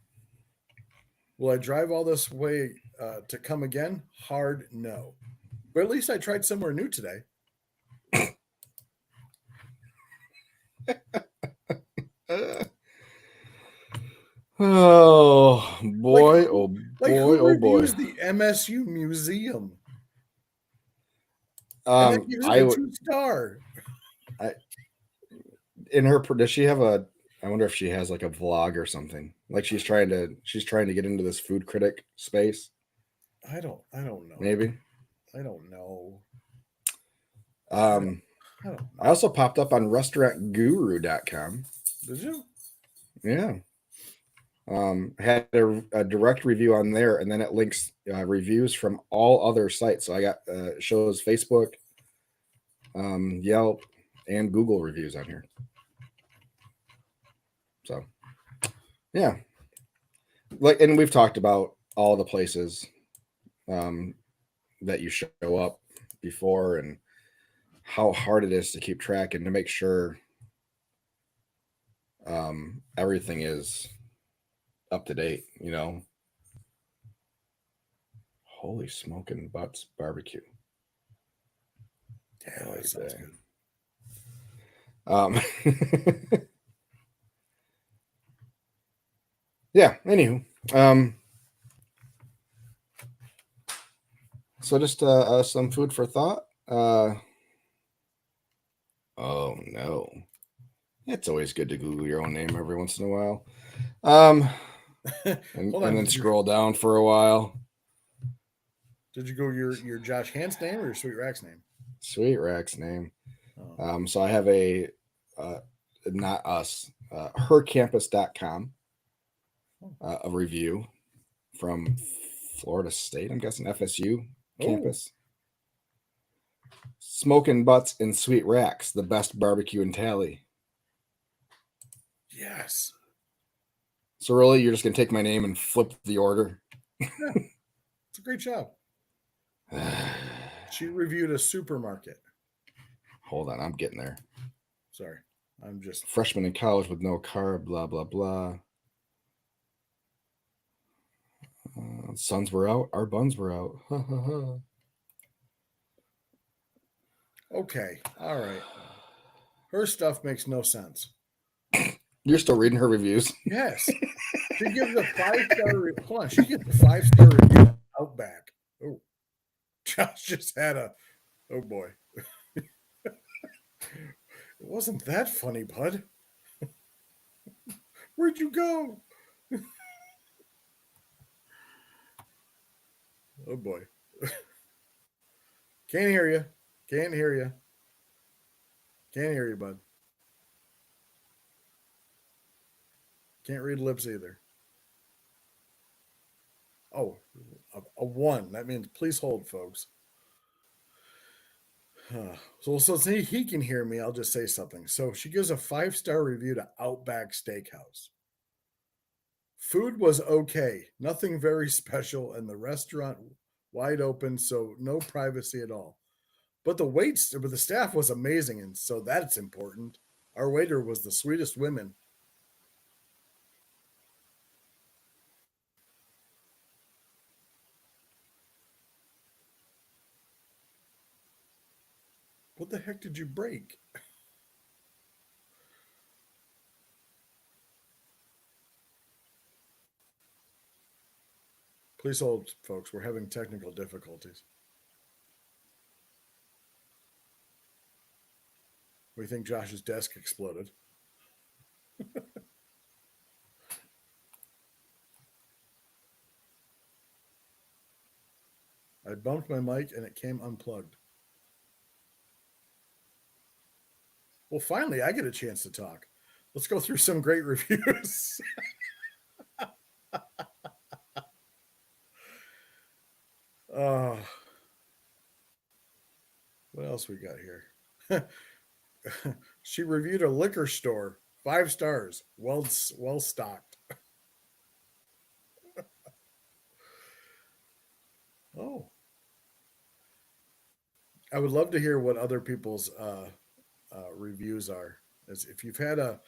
Will I drive all this way to come again? Hard no. But at least I tried somewhere new today. Oh boy! Oh Like boy! who Oh boy! reviews the MSU museum? And that gives it I a would. 2-star. I in her. Does she have a? I wonder if she has like a vlog or something. Like she's trying to get into this food critic space. I don't know. Maybe. I don't know. Um, I don't know. I also popped up on restaurantguru.com. Did you? Yeah. Had a direct review on there, and then it links reviews from all other sites. So I got shows Facebook, Yelp, and Google reviews on here. So, yeah, like, and we've talked about all the places that you show up before, and how hard it is to keep track and to make sure everything is up to date. Holy smoking butts barbecue. Yeah, that sounds good. Yeah, anywho. So just some food for thought. Oh no. It's always good to Google your own name every once in a while. And then scroll down for a while. Did you go your Josh Hans name or your Sweet Rack's name? Sweet Rack's name. Oh. So I have a not us, hercampus.com, a review from Florida State, I'm guessing FSU campus. Smoking butts and Sweet Racks, the best barbecue in Tally. Yes. So really, you're just gonna take my name and flip the order? Yeah. It's a great job. She reviewed a supermarket. Hold on, I'm getting there. Sorry, I'm just freshman in college with no carb. Blah blah blah. Suns were out. Our buns were out. Okay. All right. Her stuff makes no sense. You're still reading her reviews? Yes. She gives a 5-star review. Hold on. She gives a 5-star review Outback. Oh. Josh just had a. Oh boy. It wasn't that funny, bud. Where'd you go? Oh boy. Can't hear you. Can't hear you. Can't hear you, bud. Can't read lips either. Oh, a 1. That means please hold, folks. So since he can hear me, I'll just say something. So she gives a 5-star review to Outback Steakhouse. Food was okay, nothing very special, and the restaurant wide open, so no privacy at all. But the staff was amazing, and so that's important. Our waiter was the sweetest women. What the heck did you break? Please hold, folks. We're having technical difficulties. We think Josh's desk exploded. I bumped my mic and it came unplugged. Well, finally, I get a chance to talk. Let's go through some great reviews. uh, what else we got here? She reviewed a liquor store, 5 stars, well stocked. Oh, I would love to hear what other people's reviews are. As if you've had a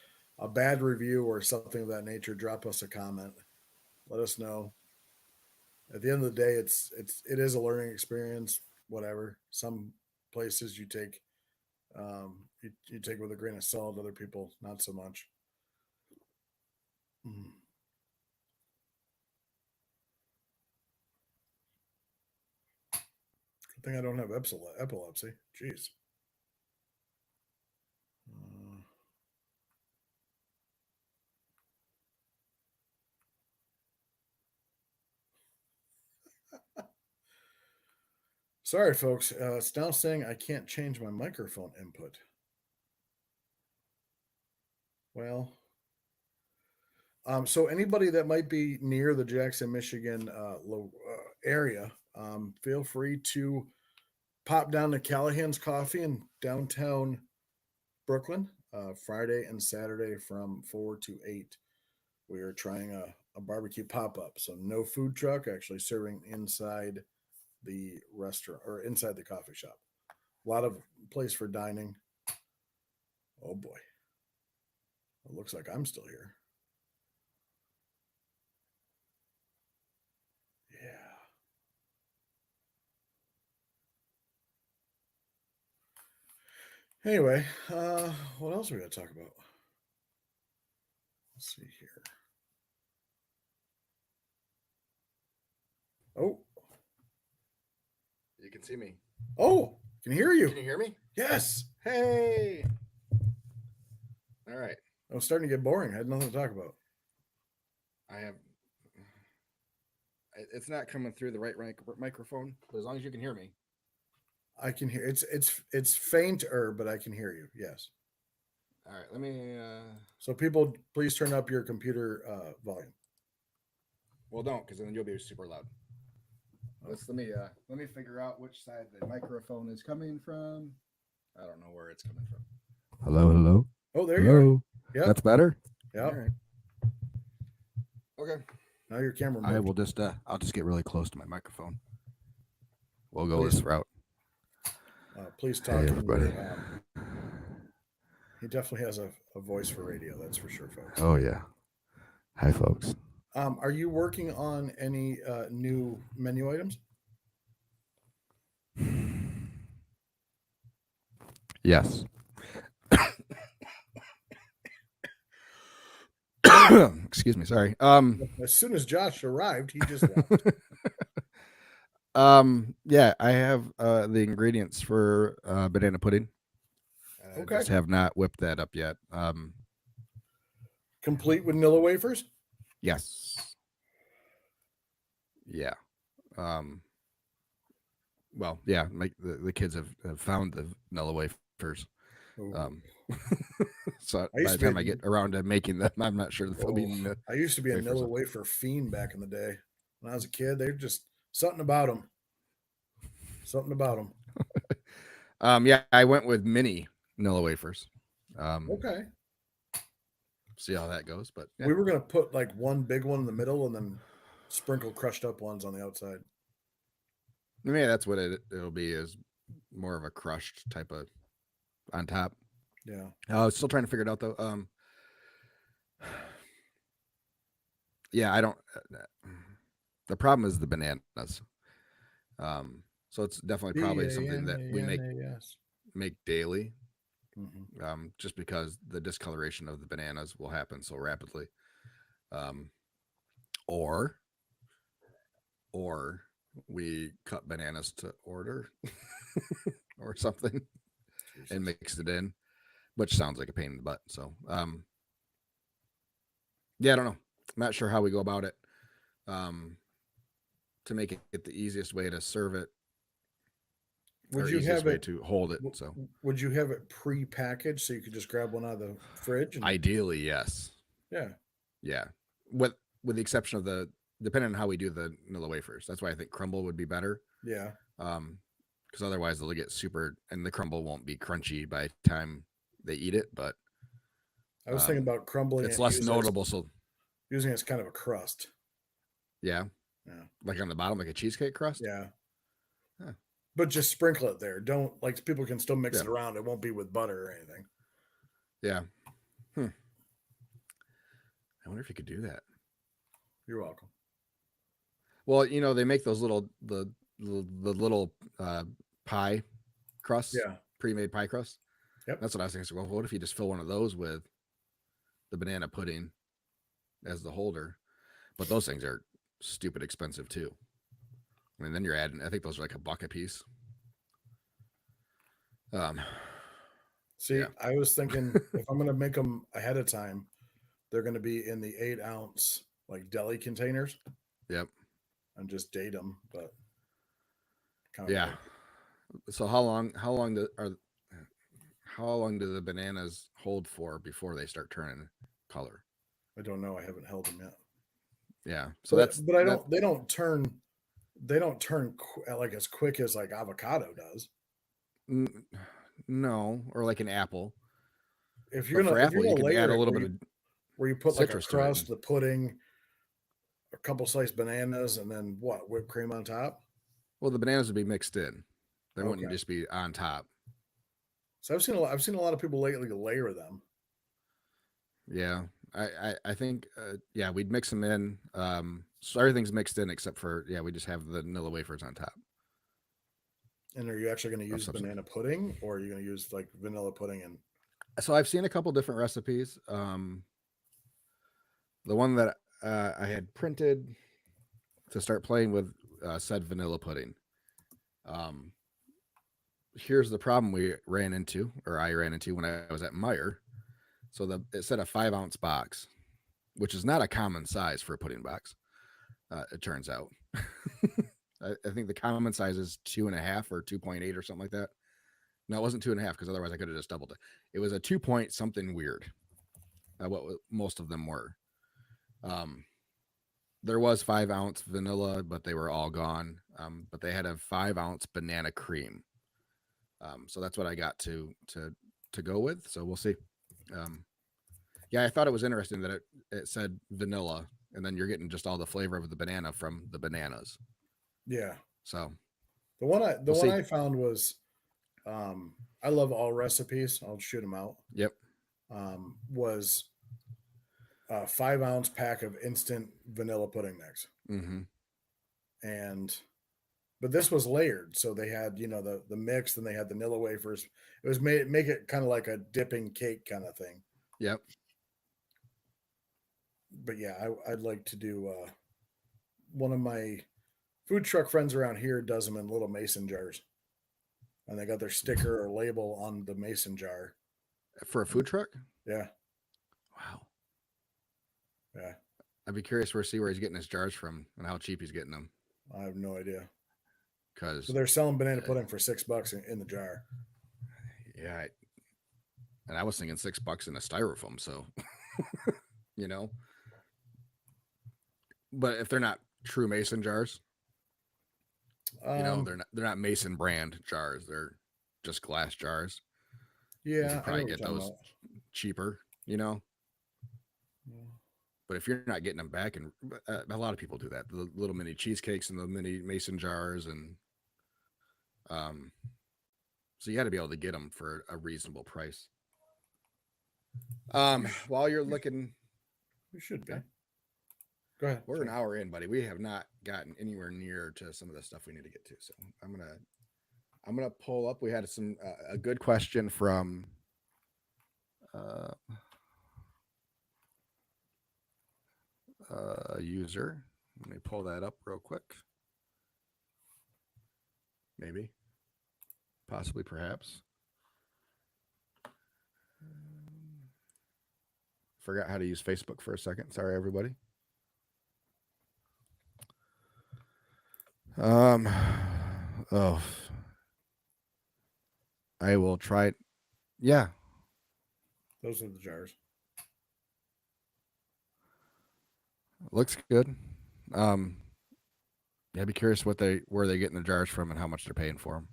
bad review or something of that nature, drop us a comment. Let us know. At the end of the day, it is a learning experience. Whatever. Some places you take with a grain of salt. Other people not so much. Mm. Good thing I don't have epilepsy. Jeez. Uh, Sorry, folks. It's now saying I can't change my microphone input. Well, so anybody that might be near the Jackson, Michigan area, feel free to pop down to Callahan's Coffee in downtown Brooklyn, Friday and Saturday from 4 to 8. We are trying a barbecue pop up, so no food truck, actually serving inside the restaurant or inside the coffee shop. A lot of place for dining. Oh boy, it looks like I'm still here. Yeah. Anyway, what else we got to talk about? Let's see here. Oh, You can see me. oh, can hear you. Can you hear me? Yes. Hey. All right. I was starting to get boring. I had nothing to talk about. I have. It's not coming through the right microphone, but as long as you can hear me. I can hear it's fainter, but I can hear you. Yes. All right. Let me. So people, please turn up your computer volume. Well, don't, because then you'll be super loud. Let me figure out which side the microphone is coming from. I don't know where it's coming from. Hello. Oh, there you are. Yeah. That's better. Yeah. All right. Okay. Now your camera. I will just. I'll just get really close to my microphone. We'll go Please. this route. Please talk. Hey, everybody. He definitely has a voice for radio. That's for sure, folks. Oh yeah. Hi, folks. Are you working on any new menu items? Yes. Excuse me. Sorry. As soon as Josh arrived, he just left. Yeah, I have the ingredients for banana pudding. Okay. I just have not whipped that up yet. Complete with Nilla wafers? Yes. Yeah. Well, yeah, the kids have found the Nilla wafers. So by the time I get around to making them, I'm not sure that they'll be. I used to be a Nilla wafer fiend back in the day. When I was a kid, they were just something about them. Something about them. Yeah, I went with mini Nilla wafers. Okay. See how that goes, but yeah. We were gonna put like one big one in the middle and then sprinkle crushed up ones on the outside. Maybe that's what it'll be, is more of a crushed type of on top. Yeah. I was still trying to figure it out though. Yeah, I don't. The problem is the bananas. So it's definitely probably something that we make daily. Mm-hmm. Just because the discoloration of the bananas will happen so rapidly. Or we cut bananas to order or something. Jesus. And mix it in, which sounds like a pain in the butt. So, yeah, I don't know. I'm not sure how we go about it to make it the easiest way to serve it. Would or you easiest have way it? to hold it. So Would you have it pre-packaged so you could just grab one out of the fridge? And, ideally, yes. yeah. Yeah. With the exception of depending on how we do the vanilla wafers. That's why I think crumble would be better. Yeah. Because otherwise they'll get super, and the crumble won't be crunchy by the time they eat it. But I was thinking about crumbling it's it, less notable. So using it as kind of a crust. yeah, Yeah. like on the bottom, like a cheesecake crust. Yeah. Huh. But just sprinkle it there. Don't like people can still mix Yeah. it around. It won't be with butter or anything. Yeah. I wonder if you could do that. You're welcome. Well, they make those the little pie crusts, Yeah. pre-made pie crust. Yep. That's what I was thinking. So, well, what if you just fill one of those with the banana pudding as the holder? But those things are stupid expensive too. I mean, then you're adding. I think those are like $1 a piece. See, yeah. I was thinking if I'm going to make them ahead of time, they're going to be in the 8-ounce like deli containers. Yep. And just date them, but yeah. So how long do the bananas hold for before they start turning color? I don't know. I haven't held them yet. Yeah. So they don't turn like as quick as like avocado does. No, or like an apple. If you're gonna layer add a little bit of where you put like a crust, the pudding, a couple sliced bananas, and then whipped cream on top. Well, the bananas would be mixed in. They wouldn't just be on top. So I've seen a lot of people lately layer them. Yeah, I think we'd mix them in. So everything's mixed in except for we just have the vanilla wafers on top. And are you actually going to use banana pudding, or are you going to use like vanilla pudding? And so I've seen a couple different recipes. The one that I had printed to start playing with said vanilla pudding. Here's the problem I ran into when I was at Meijer. So it said a 5-ounce box, which is not a common size for a pudding box. It turns out. I think the common size is 2.5 or 2.8 or something like that. No, it wasn't 2.5 because otherwise I could have just doubled it. It was a 2 point something weird. What most of them were. There was 5-ounce vanilla, but they were all gone. But they had a 5-ounce banana cream. So that's what I got to go with. So we'll see. I thought it was interesting that it said vanilla, and then you're getting just all the flavor of the banana from the bananas. Yeah. So the one I found was, I love all recipes. I'll shoot them out. Yep. Was a 5-ounce pack of instant vanilla pudding mix. Mm-hmm. But this was layered, so they had the mix, then they had the vanilla wafers. It was make it kind of like a dipping cake kind of thing. Yep. But I'd like to do. One of my food truck friends around here does them in little mason jars, and they got their sticker or label on the mason jar. For a food truck? Yeah. Wow. Yeah. I'd be curious to see where he's getting his jars from and how cheap he's getting them. I have no idea. Because they're selling banana pudding for $6 in the jar. Yeah. And I was thinking $6 in a styrofoam. So, but if they're not true mason jars, they're not mason brand jars. They're just glass jars. Yeah. You can probably get those cheaper, Yeah. But if you're not getting them back, and a lot of people do that, the little mini cheesecakes and the mini mason jars, and so you got to be able to get them for a reasonable price. While you're looking, you should be. Go ahead. We're an hour in, buddy. We have not gotten anywhere near to some of the stuff we need to get to. So I'm gonna pull up. We had a good question from a user. Let me pull that up real quick. Maybe, possibly, perhaps. Forgot how to use Facebook for a second. Sorry, everybody. I will try it. Yeah, Those are the jars. looks good. Um, yeah, I'd be curious where they getting the jars from and how much they're paying for them.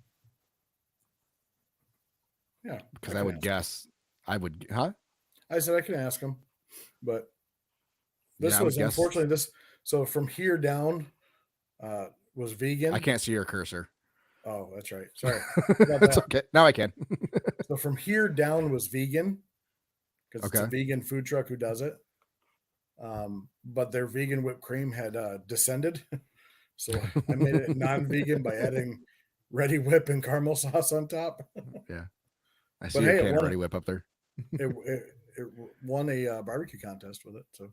Yeah, Because I I can would ask him. guess I would, huh? I said I can ask him, but this Yeah, I would was guess. unfortunately this. So from here down was I vegan. can't see your cursor. Oh, that's right. Sorry about It's that. okay. Now I can. So from here down was vegan because it's a Okay. vegan food truck who does it. But their vegan whipped cream had descended, so I made it non-vegan by adding Ready Whip and caramel sauce on top. Yeah, I see But your hey, it can of won Ready Whip up there. it won a barbecue contest with it. So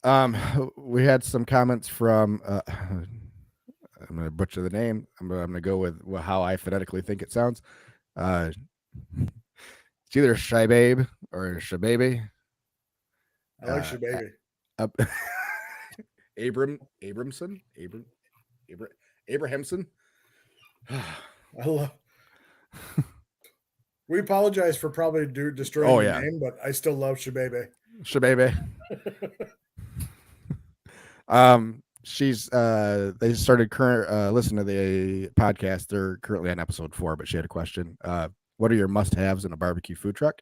Um, we had some comments from. I'm gonna butcher the name. I'm gonna go with how I phonetically think it sounds. Uh, it's either Shibabe or Shababy. I like Uh, your baby. uh, Abramson, Abrahamson. I love. We apologize for probably destroying Oh your yeah, name, but I still love Shabebe. Shababy. She's they started current listening to the podcast. They're currently on episode 4, but she had a question. What are your must-haves in a barbecue food truck?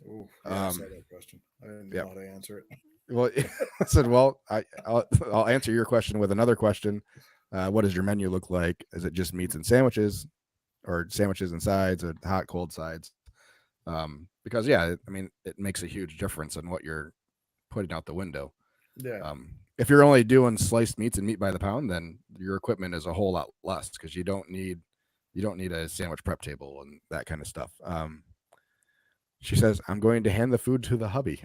Oh, yeah, I saw Um, that question. I didn't yeah. know how to answer it. Well, I said, well, I'll answer your question with another question. What does your menu look like? Is it just meats and sandwiches, or sandwiches and sides, or hot cold sides? Because yeah, I mean, it makes a huge difference in what you're putting out the window. Yeah, If you're only doing sliced meats and meat by the pound, then your equipment is a whole lot less because you don't need a sandwich prep table and that kind of stuff. She says, I'm going to hand the food to the hubby,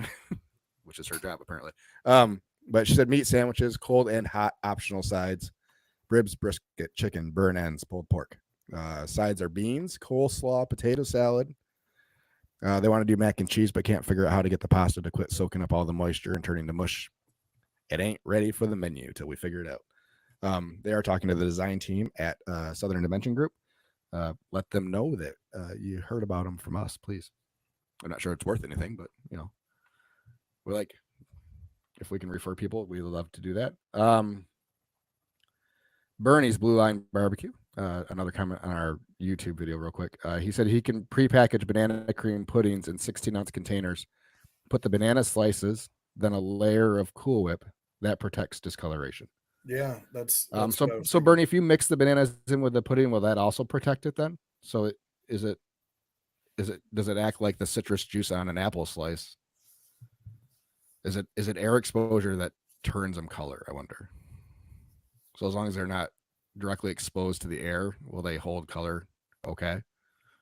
which is her job apparently. But she said meat sandwiches, cold and hot optional sides, ribs, brisket, chicken, burn ends, pulled pork. Sides are beans, coleslaw, potato salad. They want to do mac and cheese, but can't figure out how to get the pasta to quit soaking up all the moisture and turning to mush. It ain't ready for the menu till we figure it out. They are talking to the design team at Southern Dimension Group. Let them know that you heard about them from us, please. I'm not sure it's worth anything, but we're like, if we can refer people, we would love to do that. Bernie's Blue Line Barbecue. Another comment on our YouTube video, real quick. He said he can prepackage banana cream puddings in 16-ounce containers, put the banana slices, then a layer of Cool Whip that protects discoloration. yeah, that's So what I was so thinking. Bernie, if you mix the bananas in with the pudding, will that also protect it then? So is it does it act like the citrus juice on an apple slice? Is it air exposure that turns them color? I wonder. So as long as they're not directly exposed to the air, will they hold color? Okay.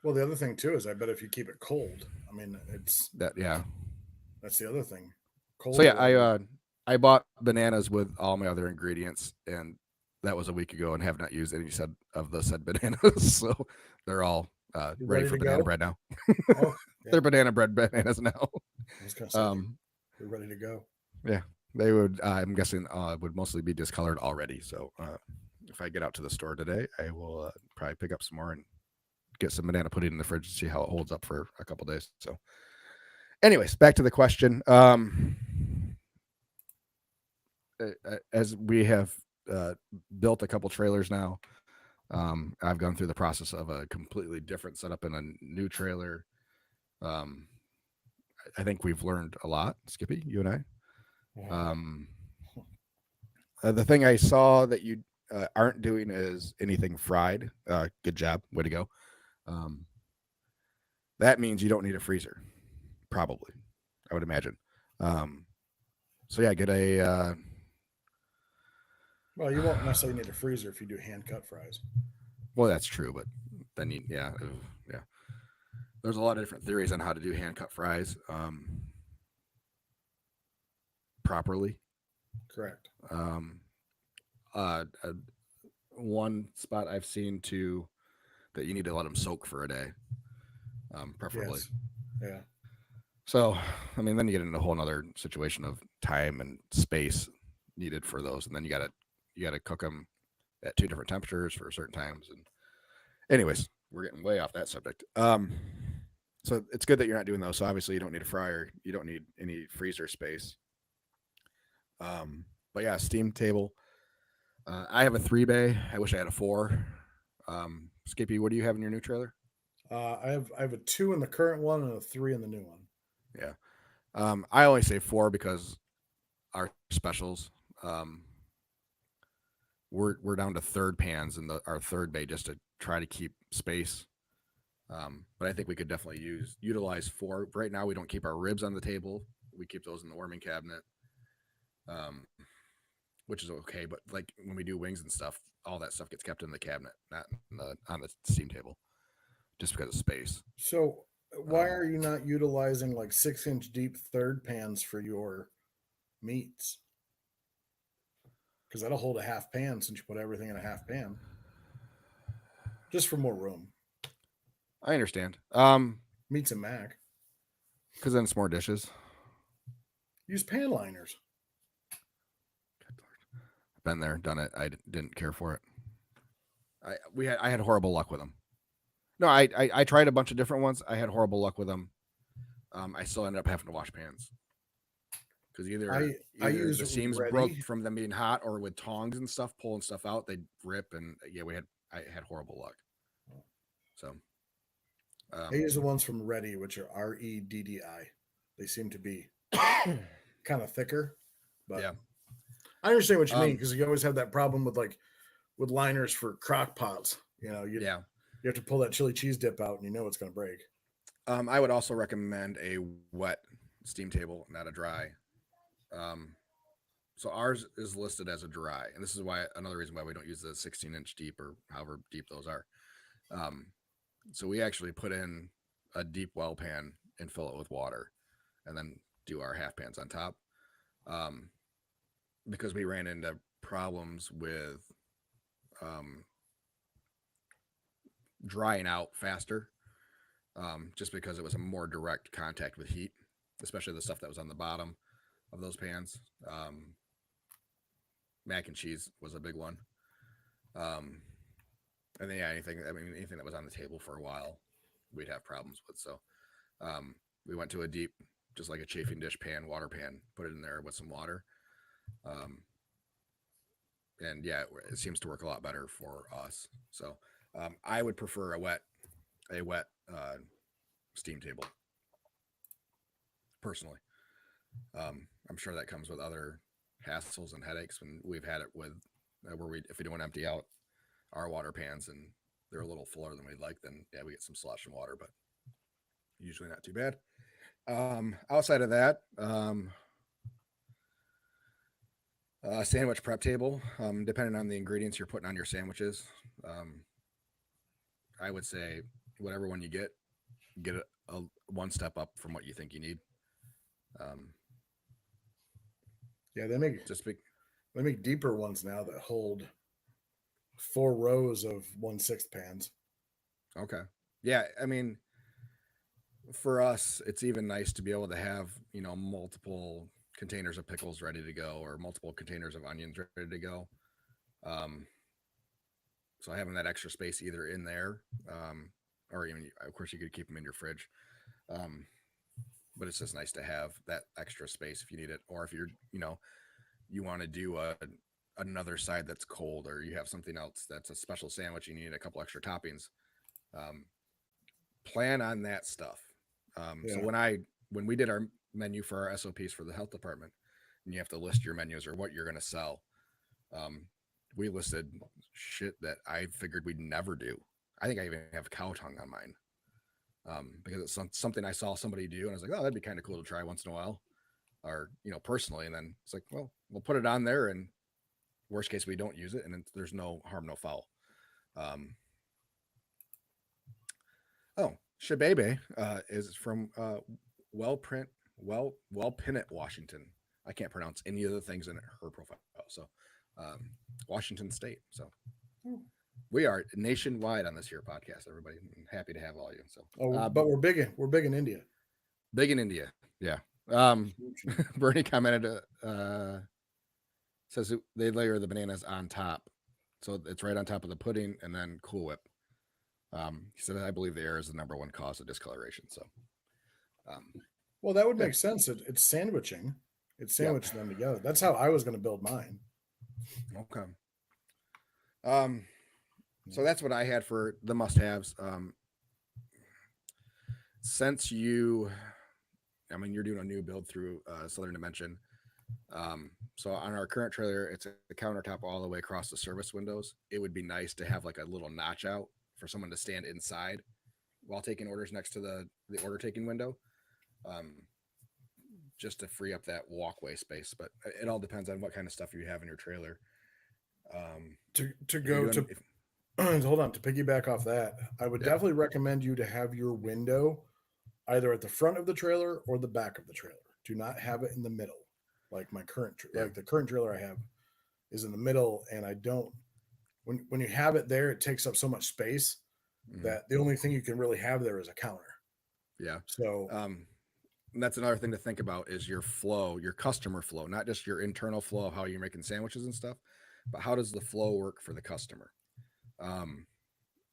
Well, the other thing too is I bet if you keep it cold, I mean, Yeah. that's the other thing. So Cold yeah, will. I bought bananas with all my other ingredients, and that was a week ago, and have not used any of the said bananas. So they're all You ready ready for to banana go? bread now. Oh, yeah. They're banana bread bananas now. I was gonna say they're ready to go. Yeah, they would. I'm guessing would mostly be discolored already. So if I get out to the store today, I will probably pick up some more and get some banana pudding in the fridge to see how it holds up for a couple days. So, anyways, back to the question. As we have built a couple trailers now, I've gone through the process of a completely different setup in a new trailer. I think we've learned a lot, Skippy, you and I. The thing I saw that you aren't doing is anything fried. Good job, way to go. That means you don't need a freezer, probably. I would imagine. So yeah, get a. Well, you won't necessarily need a freezer if you do hand cut fries. Well, that's true, but then yeah. There's a lot of different theories on how to do hand cut fries properly. Correct. Uh, one spot I've seen that you need to let them soak for a day, preferably. Yes. Yeah. So, I mean, then you get into a whole other situation of time and space needed for those, and then you gotta cook them at 2 different temperatures for certain times, and Anyways, we're getting way off that subject. So it's good that you're not doing those. So obviously you don't need a fryer. You don't need any freezer space. But yeah, steam table. I have a 3 bay. I wish I had a 4. Skippy, what do you have in your new trailer? I have a 2 in the current one and a 3 in the new one. Yeah. I only say 4 because our specials. We're down to third pans in our third bay just to try to keep space. But I think we could definitely utilize 4. Right now, we don't keep our ribs on the table. We keep those in the warming cabinet, um, which is okay. But like when we do wings and stuff, all that stuff gets kept in the cabinet, not on the steam table, just because of space. So why are you not utilizing like 6-inch deep third pans for your meats? Because that'll hold a half pan since you put everything in a half pan, just for more room. I understand. Meats and mac. Because then it's more dishes. Use pan liners. Been there, done it. I didn't care for it. I had horrible luck with them. No, I tried a bunch of different ones. I had horrible luck with them. I still ended up having to wash pans because either use the seams ready. broke from them being hot, or with tongs and stuff pulling stuff out, they'd rip. And yeah, I had horrible luck. So I use the ones from Ready, which are REDDI. They seem to be kind of thicker, but yeah, I understand what you mean, because you always have that problem with liners for crock pots. You have to pull that chili cheese dip out, and you know it's going to break. I would also recommend a wet steam table, not a dry. So ours is listed as a dry, and this is why another reason why we don't use the 16-inch deep or however deep those are. So we actually put in a deep well pan and fill it with water, and then do our half pans on top. Because we ran into problems with drying out faster, just because it was a more direct contact with heat, especially the stuff that was on the bottom of those pans. Mac and cheese was a big one. And then, yeah, anything that was on the table for a while, we'd have problems with. So we went to a deep, just like a chafing dish pan, water pan, put it in there with some water. And yeah, it seems to work a lot better for us. So I would prefer a wet steam table personally. I'm sure that comes with other hassles and headaches when we've had it with where if we don't empty out our water pans and they're a little fuller than we'd like, then yeah, we get some slosh and water, but usually not too bad. Outside of that, sandwich prep table, depending on the ingredients you're putting on your sandwiches, I would say whatever one you get a one step up from what you think you need. Yeah, they make deeper ones now that hold 4 rows of 1/6 pans. Okay. Yeah, I mean, for us, it's even nice to be able to have, multiple containers of pickles ready to go, or multiple containers of onions ready to go. So having that extra space either in there, or even, of course, you could keep them in your fridge. But it's just nice to have that extra space if you need it, or if you're, you want to do another side that's cold, or you have something else that's a special sandwich, you need a couple extra toppings. Plan on that stuff. So when we did our menu for our SOPs for the health department, and you have to list your menus or what you're going to sell, we listed shit that I figured we'd never do. I think I even have cow tongue on mine, because it's something I saw somebody do, and I was like, oh, that'd be kind of cool to try once in a while, or personally. And then it's like, well, we'll put it on there, and worst case we don't use it, and there's no harm, no foul. Shabebe is from Wellpinit, Washington. I can't pronounce any of the things in her profile. So Washington State. So we are nationwide on this here podcast, everybody. I'm happy to have all you. So but we're big in India. Big in India. Yeah. Bernie commented says they layer the bananas on top. So it's right on top of the pudding and then Cool Whip. He said, I believe the air is the number one cause of discoloration. So, um, Well, that would yeah, make sense. It's sandwiching. It's yep. sandwiching them together. That's how I was going to build mine. Okay. Um, so that's what I had for the must-haves. Since you, I mean, you're doing a new build through Southern Dimension. So on our current trailer, it's a countertop all the way across the service windows. It would be nice to have like a little notch out for someone to stand inside while taking orders next to the order taking window, um, just to free up that walkway space. But it all depends on what kind of stuff you have in your trailer. To If you're go doing, to if, hold on, to piggyback off that, I would yeah, definitely recommend you to have your window either at the front of the trailer or the back of the trailer. Do not have it in the middle. Like my current yeah, like the current trailer I have is in the middle, and I don't when you have it there, it takes up so much space hmm, that the only thing you can really have there is a counter. yeah. So Um, and that's another thing to think about is your flow, your customer flow, not just your internal flow of how you're making sandwiches and stuff, but how does the flow work for the customer? Um,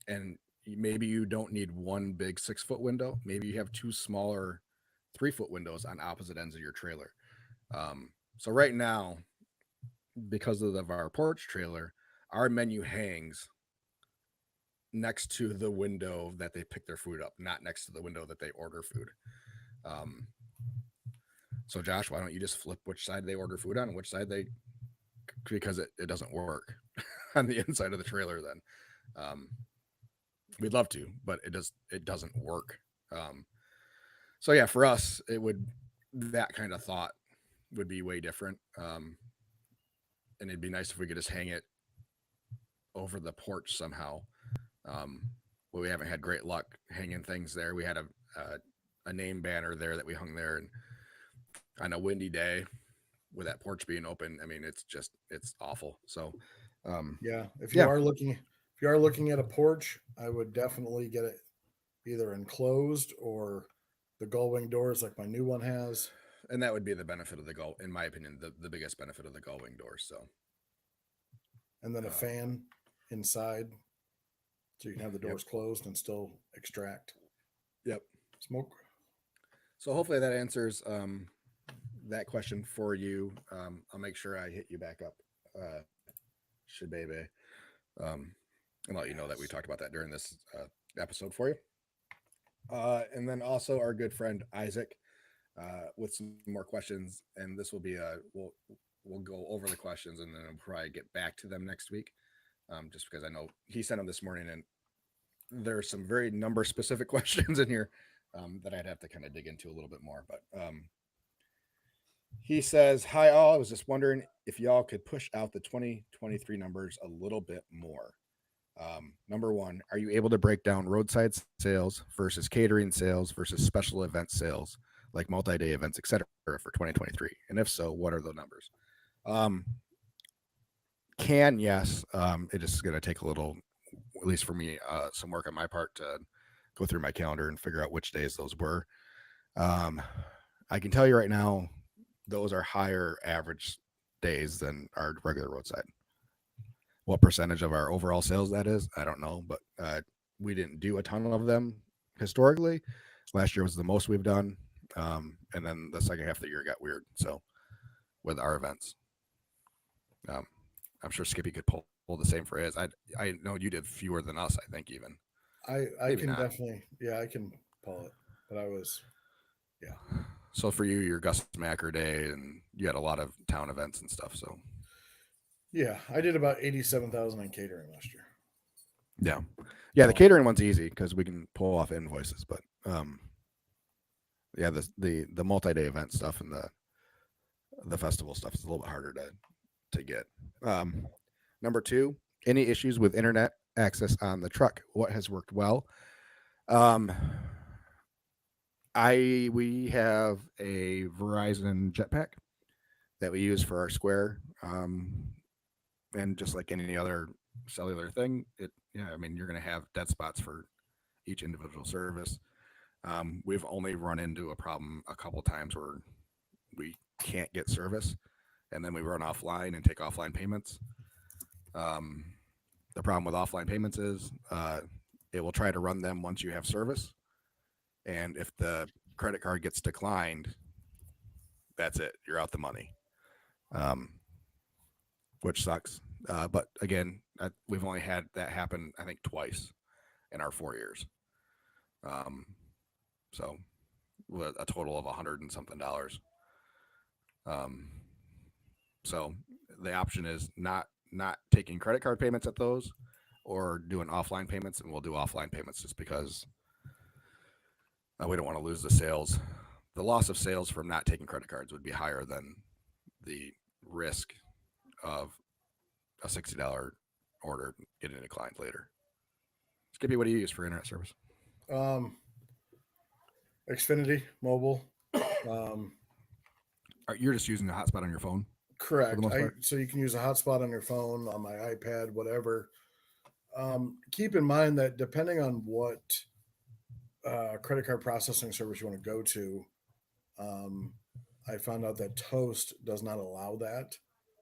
and maybe you don't need one big 6 foot window. Maybe you have two smaller 3 foot windows on opposite ends of your trailer. So right now, because of our porch trailer, our menu hangs next to the window that they pick their food up, not next to the window that they order food. Um, so Josh, why don't you just flip which side they order food on and which side they, because it doesn't work on the inside of the trailer then. Um, we'd love to, but it doesn't work. Um, so yeah, for us, it would, that kind of thought would be way different. And it'd be nice if we could just hang it over the porch somehow. Um, but we haven't had great luck hanging things there. We had a name banner there that we hung there, and on a windy day with that porch being open, I mean, it's awful. So, yeah, yeah, if you are looking at a porch, I would definitely get it either enclosed or the gull wing doors like my new one has, and that would be the benefit of the gull, in my opinion, the biggest benefit of the gull wing doors. So, and then a um, fan inside so you can have the yep, doors closed and still extract yep. smoke. So hopefully that answers that question for you. I'll make sure I hit you back up, Shibebe, um, and let you know that we Yes. talked about that during this episode for you. And then also our good friend Isaac with some more questions, and this will be we'll go over the questions and then I'll probably get back to them next week. Just because I know he sent them this morning, and there's some very number specific questions in here that I'd have to kind of dig into a little bit more. But he says, "Hi all, I was just wondering if y'all could push out the 2023 numbers a little bit more. Number one, are you able to break down roadside sales versus catering sales versus special event sales, like multi-day events, etc., for 2023? And if so, what are the numbers?" Um, yes. It is going to take a little, at least for me, some work on my part to go through my calendar and figure out which days those were. Um, I can tell you right now, those are higher average days than our regular roadside. What percentage of our overall sales that is, I don't know, but we didn't do a ton of them historically. Last year was the most we've done, and then the second half of the year got weird. So with our events, um, I'm sure Skippy could pull the same for his. I know you did fewer than us. I think even I maybe can not. definitely, yeah, I can pull it, but I was, yeah, So for you, your Gus Macker Day, and you had a lot of town events and stuff. So yeah, I did about 87,000 in catering last year. yeah, yeah. The So catering one's easy because we can pull off invoices, but yeah, the multi day event stuff and the festival stuff is a little bit harder to get. Um, Number two, any issues with internet access on the truck? What has worked well? Um, we have a Verizon Jetpack that we use for our Square, and just like any other cellular thing, I mean, you're going to have dead spots for each individual service. We've only run into a problem a couple times where we can't get service, and then we run offline and take offline payments. Um, the problem with offline payments is it will try to run them once you have service. And if the credit card gets declined, that's it. You're out the money, um, which sucks. But again, we've only had that happen, I think, twice in our 4 years. Um, so with a total of $100 and something. Um, so the option is not taking credit card payments at those, or doing offline payments, and we'll do offline payments just because we don't want to lose the sales. The loss of sales from not taking credit cards would be higher than the risk of a $60 order getting declined later. Skippy, what do you use for internet service? Um, Xfinity mobile. Um, You're just using the hotspot on your phone for the correct. most part? So you can use a hotspot on your phone, on my iPad, whatever. Keep in mind that depending on what credit card processing service you want to go to, um, I found out that Toast does not allow that,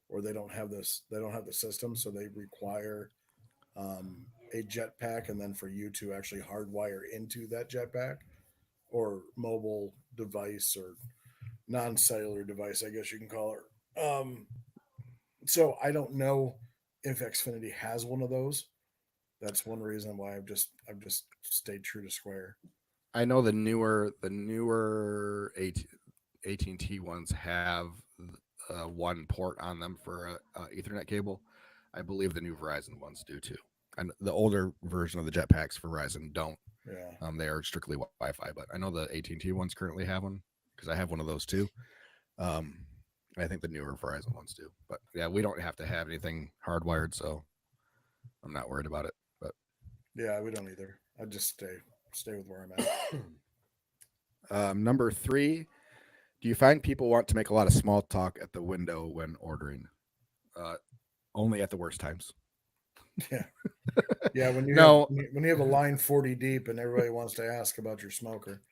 or they don't have this. They don't have the system, so they require a jetpack, and then for you to actually hardwire into that jetpack or mobile device or non-cellular device, I guess you can call it. So I don't know if Xfinity has one of those. That's one reason why I've just stayed true to Square. I know the newer AT&T ones have one port on them for a Ethernet cable. I believe the new Verizon ones do too. And the older version of the jetpacks for Verizon don't. Yeah. They are strictly Wi-Fi, but I know the AT&T ones currently have one because I have one of those too. I think the newer Verizon ones do. But yeah, we don't have to have anything hardwired, so I'm not worried about it. But Yeah, we don't either. I just stay with where I'm at. number 3, do you find people want to make a lot of small talk at the window when ordering? Uh, Only at the worst times. Yeah. Yeah, when you No, when you have a line 40 deep and everybody wants to ask about your smoker.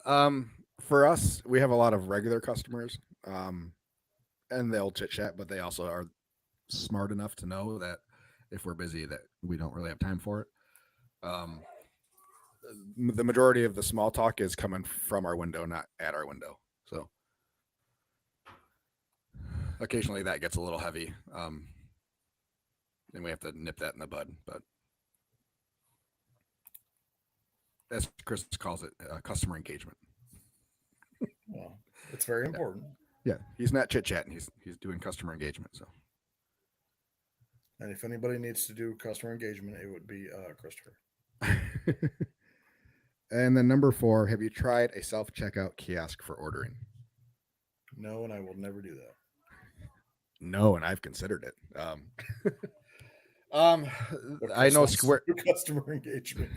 for us, we have a lot of regular customers, and they'll chit chat, but they also are smart enough to know that if we're busy, that we don't really have time for it. Um, the majority of the small talk is coming from our window, not at our window. So occasionally that gets a little heavy, and we have to nip that in the bud. But as Chris calls it, customer engagement. Well, it's very important. Yeah, he's not chit chatting. He's doing customer engagement. So And if anybody needs to do customer engagement, it would be Christopher. and then number 4, have you tried a self checkout kiosk for ordering? No, and I will never do that. No, and I've considered it. Um, But I Chris know wants to Square. do customer engagement.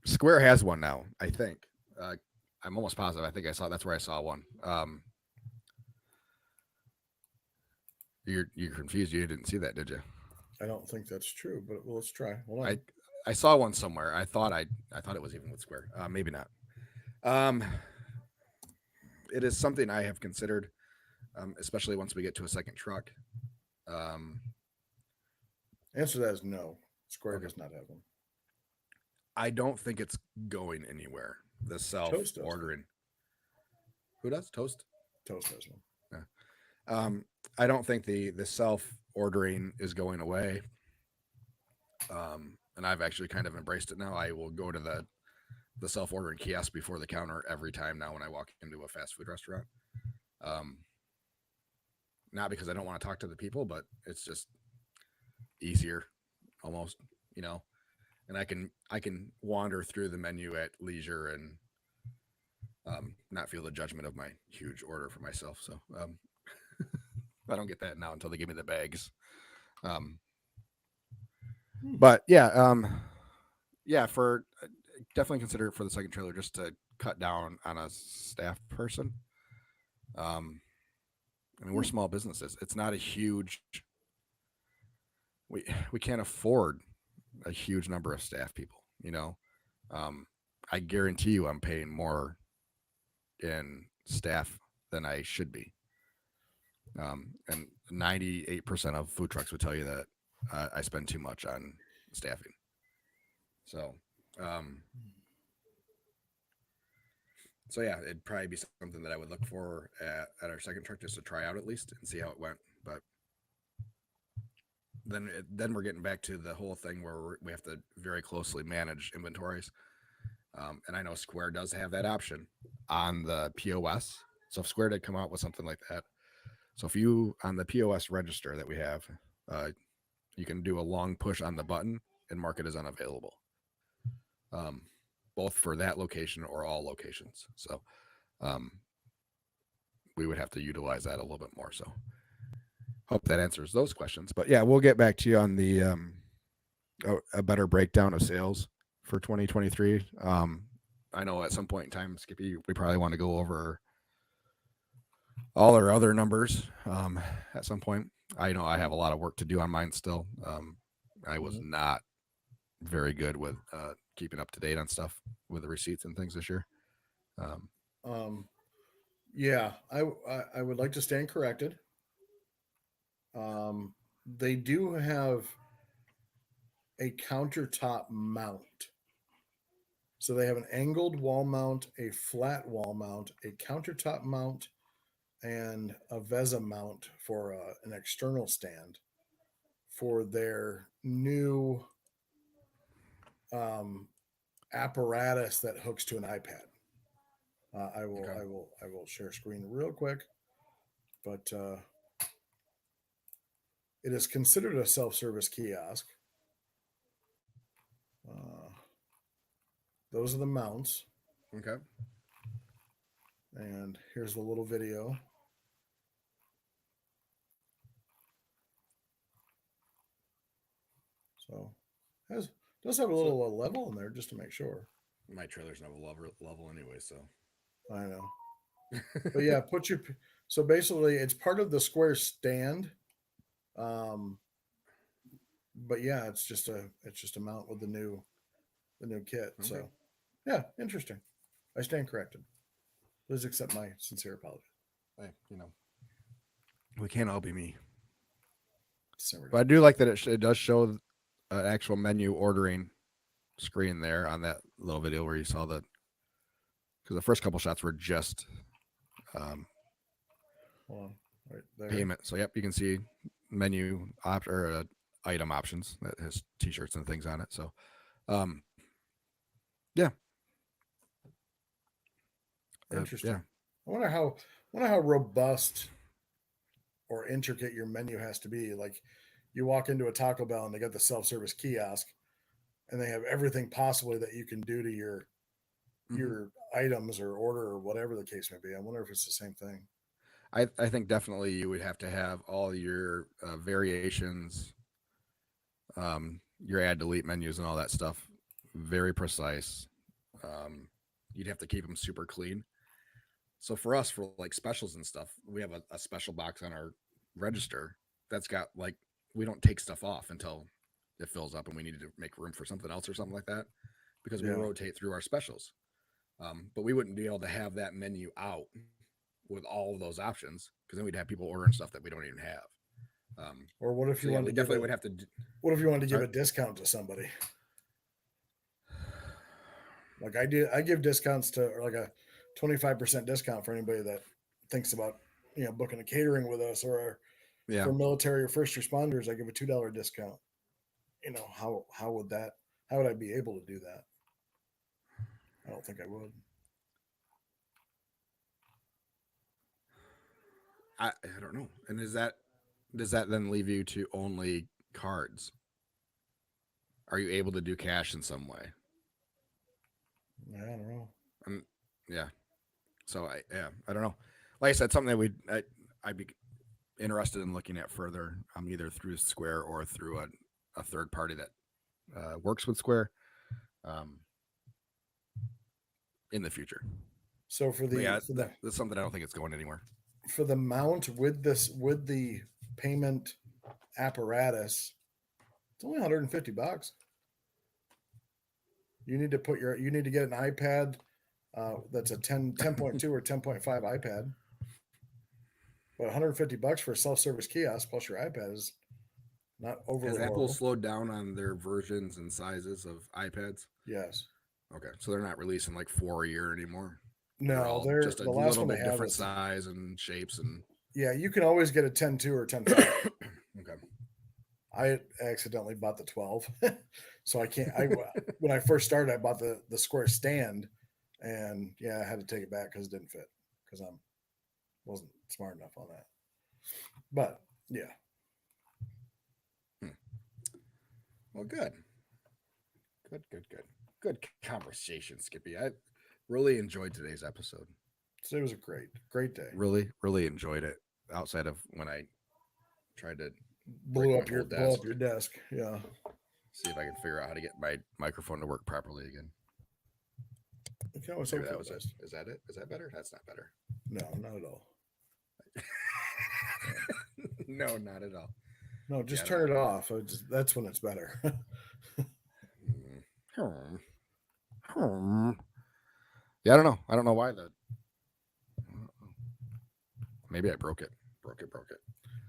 Square has one now. I think. I'm almost positive. I think I saw. That's where I saw one. You're confused. You didn't see that, did you? I don't think that's true, but well, let's try. Hold on. I saw one somewhere. I thought it was even with Square. Maybe not. It is something I have considered, especially once we get to a second truck. Answer to that is no. Square Okay. does not have one. I don't think it's going anywhere. The self Toast does. ordering. Who does Toast? Toast has one. I don't think the self ordering is going away. And I've actually kind of embraced it now. I will go to the self ordering kiosk before the counter every time now when I walk into a fast food restaurant. Not because I don't want to talk to the people, but it's just easier, almost, and I can wander through the menu at leisure and not feel the judgment of my huge order for myself. So I don't get that now until they give me the bags. But yeah, for definitely consider it for the second trailer just to cut down on a staff person. I mean, we're small businesses. It's not a huge. We can't afford a huge number of staff people. I guarantee you, I'm paying more in staff than I should be. And 98% of food trucks would tell you that I spend too much on staffing. So, um, so yeah, it'd probably be something that I would look for at our second truck just to try out at least and see how it went. But then we're getting back to the whole thing where we have to very closely manage inventories. And I know Square does have that option on the POS. So if Square did come out with something like that, so if you on the POS register that we have, uh, you can do a long push on the button and mark it as unavailable, um, both for that location or all locations. So um, we would have to utilize that a little bit more. So hope that answers those questions. But yeah, we'll get back to you on the a better breakdown of sales for 2023. I know at some point in time, Skippy, we probably want to go over all our other numbers at some point. I know I have a lot of work to do on mine still. I was not very good with keeping up to date on stuff with the receipts and things this year. Um, Um, yeah, I would like to stand corrected. They do have a countertop mount. So they have an angled wall mount, a flat wall mount, a countertop mount, and a VESA mount for an external stand for their new um, apparatus that hooks to an iPad. okay. I will share screen real quick, but it is considered a self-service kiosk. Uh, those are the mounts, Okay. and here's the little video. So has does have a So little level in there just to make sure. my trailer's not a level anyway, so I know, but yeah, put your so basically it's part of the square stand. Um, but yeah, it's just a mount with the new kit. okay. So yeah, interesting. I stand corrected. Please accept my sincere apology. Hey, we can't all be me. December. But I do like that it does show an actual menu ordering screen there on that little video where you saw the because the first couple shots were just um, Hold on, right there. payment. So yep, you can see menu or item options that has T-shirts and things on it. So um, yeah, Interesting. yeah, wonder how robust or intricate your menu has to be. Like you walk into a Taco Bell and they got the self service kiosk and they have everything possibly that you can do to mm-hmm. your items or order or whatever the case may be. I wonder if it's the same thing. I think definitely you would have to have all your variations, your add delete menus and all that stuff very precise. Um, you'd have to keep them super clean. So for us, for like specials and stuff, we have a special box on our register that's got like we don't take stuff off until it fills up and we need to make room for something else or something like that because we Yeah. rotate through our specials. But we wouldn't be able to have that menu out with all of those options because then we'd have people ordering stuff that we don't even have. Or what if So you yeah, wanted we to give definitely a would have to. what if you wanted to give Sorry? a discount to somebody? Like I do, I give discounts to or like a 25% discount for anybody that thinks about booking a catering with us, or Yeah, for military or first responders, I give a $2 discount. How would that? How would I be able to do that? I don't think I would. I don't know. And does that then leave you to only cards? Are you able to do cash in some way? I don't know. Um, yeah. So I don't know. Like I said, something that I'd be interested in looking at further, either through Square or through a third party that works with Square um, in the future. So But yeah, that's something I don't think it's going anywhere. for the mount with the payment apparatus, it's only $150. You need to get an iPad that's a 10.2 or 10.5 iPad. But $150 for a self-service kiosk plus your iPad is Not overly Has Apple horrible. slowed down on their versions and sizes of iPads? Yes. Okay, so they're not releasing like 4 a year anymore. They're No, all they're just a the last little one they bit have different is size and shapes and yeah. You can always get a 10.2 or 10.5. okay. I accidentally bought the 12, so I can't. I when I first started, I bought the square stand, and yeah, I had to take it back because it didn't fit because I wasn't smart enough on that. But yeah, Hmm. Well, good. Good, good, good. Good conversation, Skippy. I really enjoyed today's episode. so it was a great day. Really, really enjoyed it. Outside of when I tried to break Blew my up whole blow desk, up your desk. Yeah. see if I can figure out how to get my microphone to work properly again. You can always Maybe hope for that the was it. best. Is that it? Is that better? That's not better. No, not at all. No, not at all. No, Yeah, just I don't turn it know. off. That's when it's better. Hmm. Hmm. Yeah, I don't know. I don't know why the. Maybe I broke it. Broke it.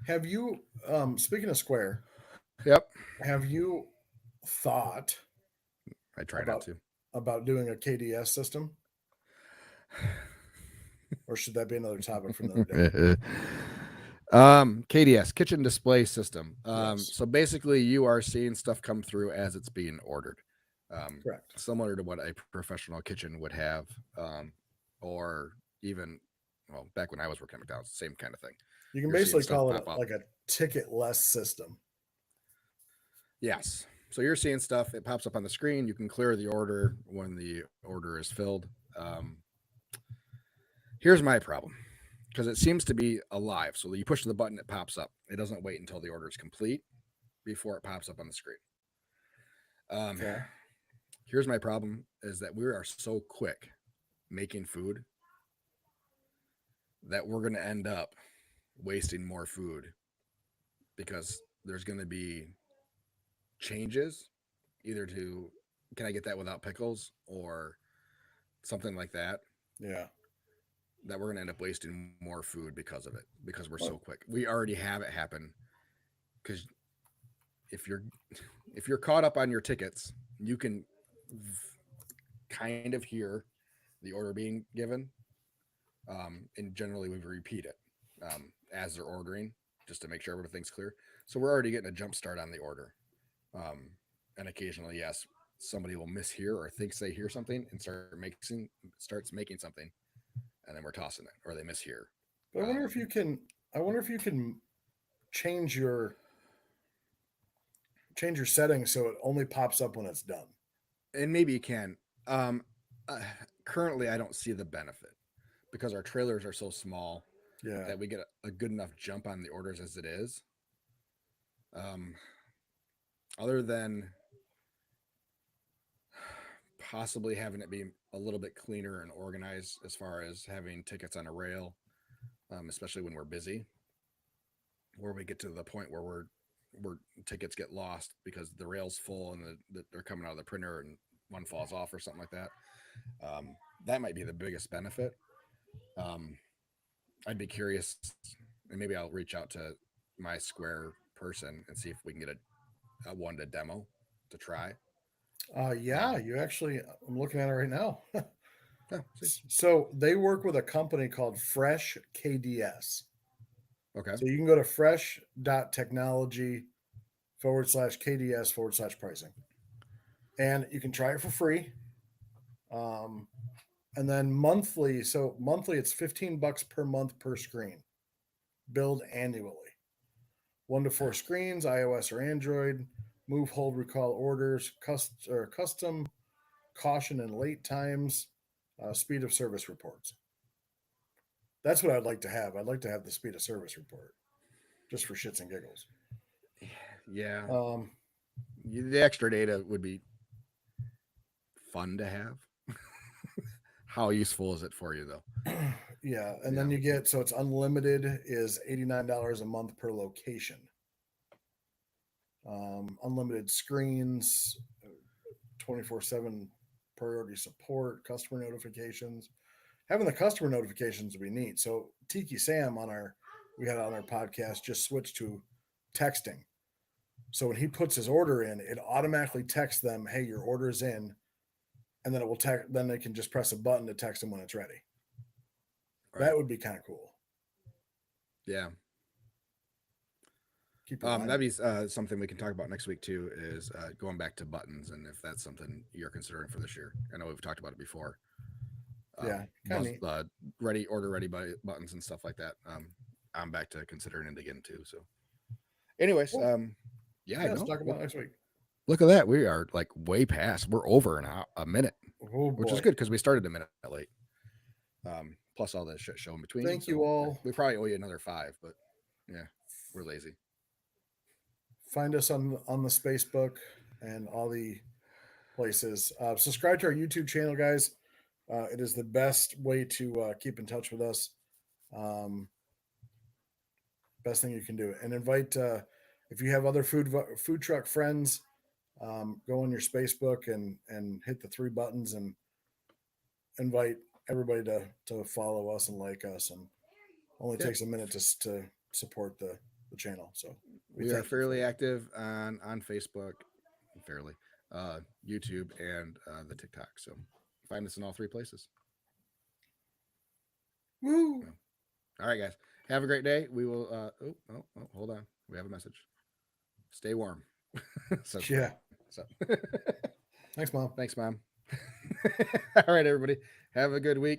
Have you, speaking of Square, Yep. have you thought I try not about to. doing a KDS system, or should that be another topic for another day? KDS, kitchen display system. Yes, So basically you are seeing stuff come through as it's being ordered. correct. Similar to what a professional kitchen would have, or even well, back when I was working at McDonald's, same kind of thing. You can You're seeing basically stuff call it pop up. like a ticket less system. Yes. So you're seeing stuff, it pops up on the screen. You can clear the order when the order is filled. Here's my problem because it seems to be alive. So you push the button, it pops up. It doesn't wait until the order is complete before it pops up on the screen. Um, Okay. Here's my problem is that we are so quick making food that we're going to end up wasting more food because there's going to be changes either to can I get that without pickles or something like that Yeah. that we're going to end up wasting more food because of it because we're so Well, quick. We already have it happen because if you're if you're caught up on your tickets, you can kind of hear the order being given, and generally we repeat it as they're ordering just to make sure everything's clear. So we're already getting a jump start on the order, and occasionally, yes, somebody will mishear or thinks they hear something and starts making something, and then we're tossing it, or they mishear. but I wonder if you can. I wonder if you can change your settings so it only pops up when it's done. And maybe you can. Um, uh, Currently, I don't see the benefit because our trailers are so small Yeah. that we get a good enough jump on the orders as it is. Um, Other than possibly having it be a little bit cleaner and organized as far as having tickets on a rail, especially when we're busy, where we get to the point where we're tickets get lost because the rail's full and they're coming out of the printer and one falls off or something like that. That might be the biggest benefit. Um, I'd be curious, and maybe I'll reach out to my Square person and see if we can get a one to demo to try. Yeah. You actually. I'm looking at it right now. Yeah, see. So they work with a company called Fresh KDS. Okay. So you can go to fresh.technology/KDS/pricing. And you can try it for free. Um, and then monthly, so monthly it's $15 per month per screen, billed annually. 1 to 4 screens, iOS or Android, move, hold, recall orders, custom, caution and late times, speed of service reports. That's what I'd like to have. I'd like to have the speed of service report just for shits and giggles. Yeah. Um, The extra data would be fun to have. How useful is it for you though? yeah, and Yeah. then you get so it's unlimited is $89 a month per location. Unlimited screens, 24/7 priority support, customer notifications. Having the customer notifications would be neat. So Tiki Sam we had on our podcast just switched to texting. So when he puts his order in, it automatically texts them, "Hey, your order is in," and then it will text. Then they can just press a button to text them when it's ready. Right. That would be kind of cool. Yeah. Keep your That'd be something we can talk about next week too. Is going back to buttons, and if that's something you're considering for this year. I know we've talked about it before. Yeah, kind of neat. Order ready buttons and stuff like that. I'm back to considering it again too. So, anyways, Cool. yeah, Let's talk about next week. Look at that. We are like way past. We're over a minute, Oh, which is good because we started a minute late. Plus all that shit show in between. Thank you all. We probably owe you another 5, but yeah, we're lazy. Find us on the Facebook and all the places. Subscribe to our YouTube channel, guys. It is the best way to keep in touch with us. Best thing you can do, and invite if you have other food truck friends. Go on your Facebook and hit the 3 buttons and invite everybody to follow us and like us. And only takes a minute to support the channel. So we are fairly active on Facebook, fairly YouTube and the TikTok. So find us in all 3 places. Woo! All right, guys. Have a great day. We will. Hold on. We have a message. Stay warm. Yeah. So. Thanks, Mom. Thanks, Mom. All right, everybody. Have a good week.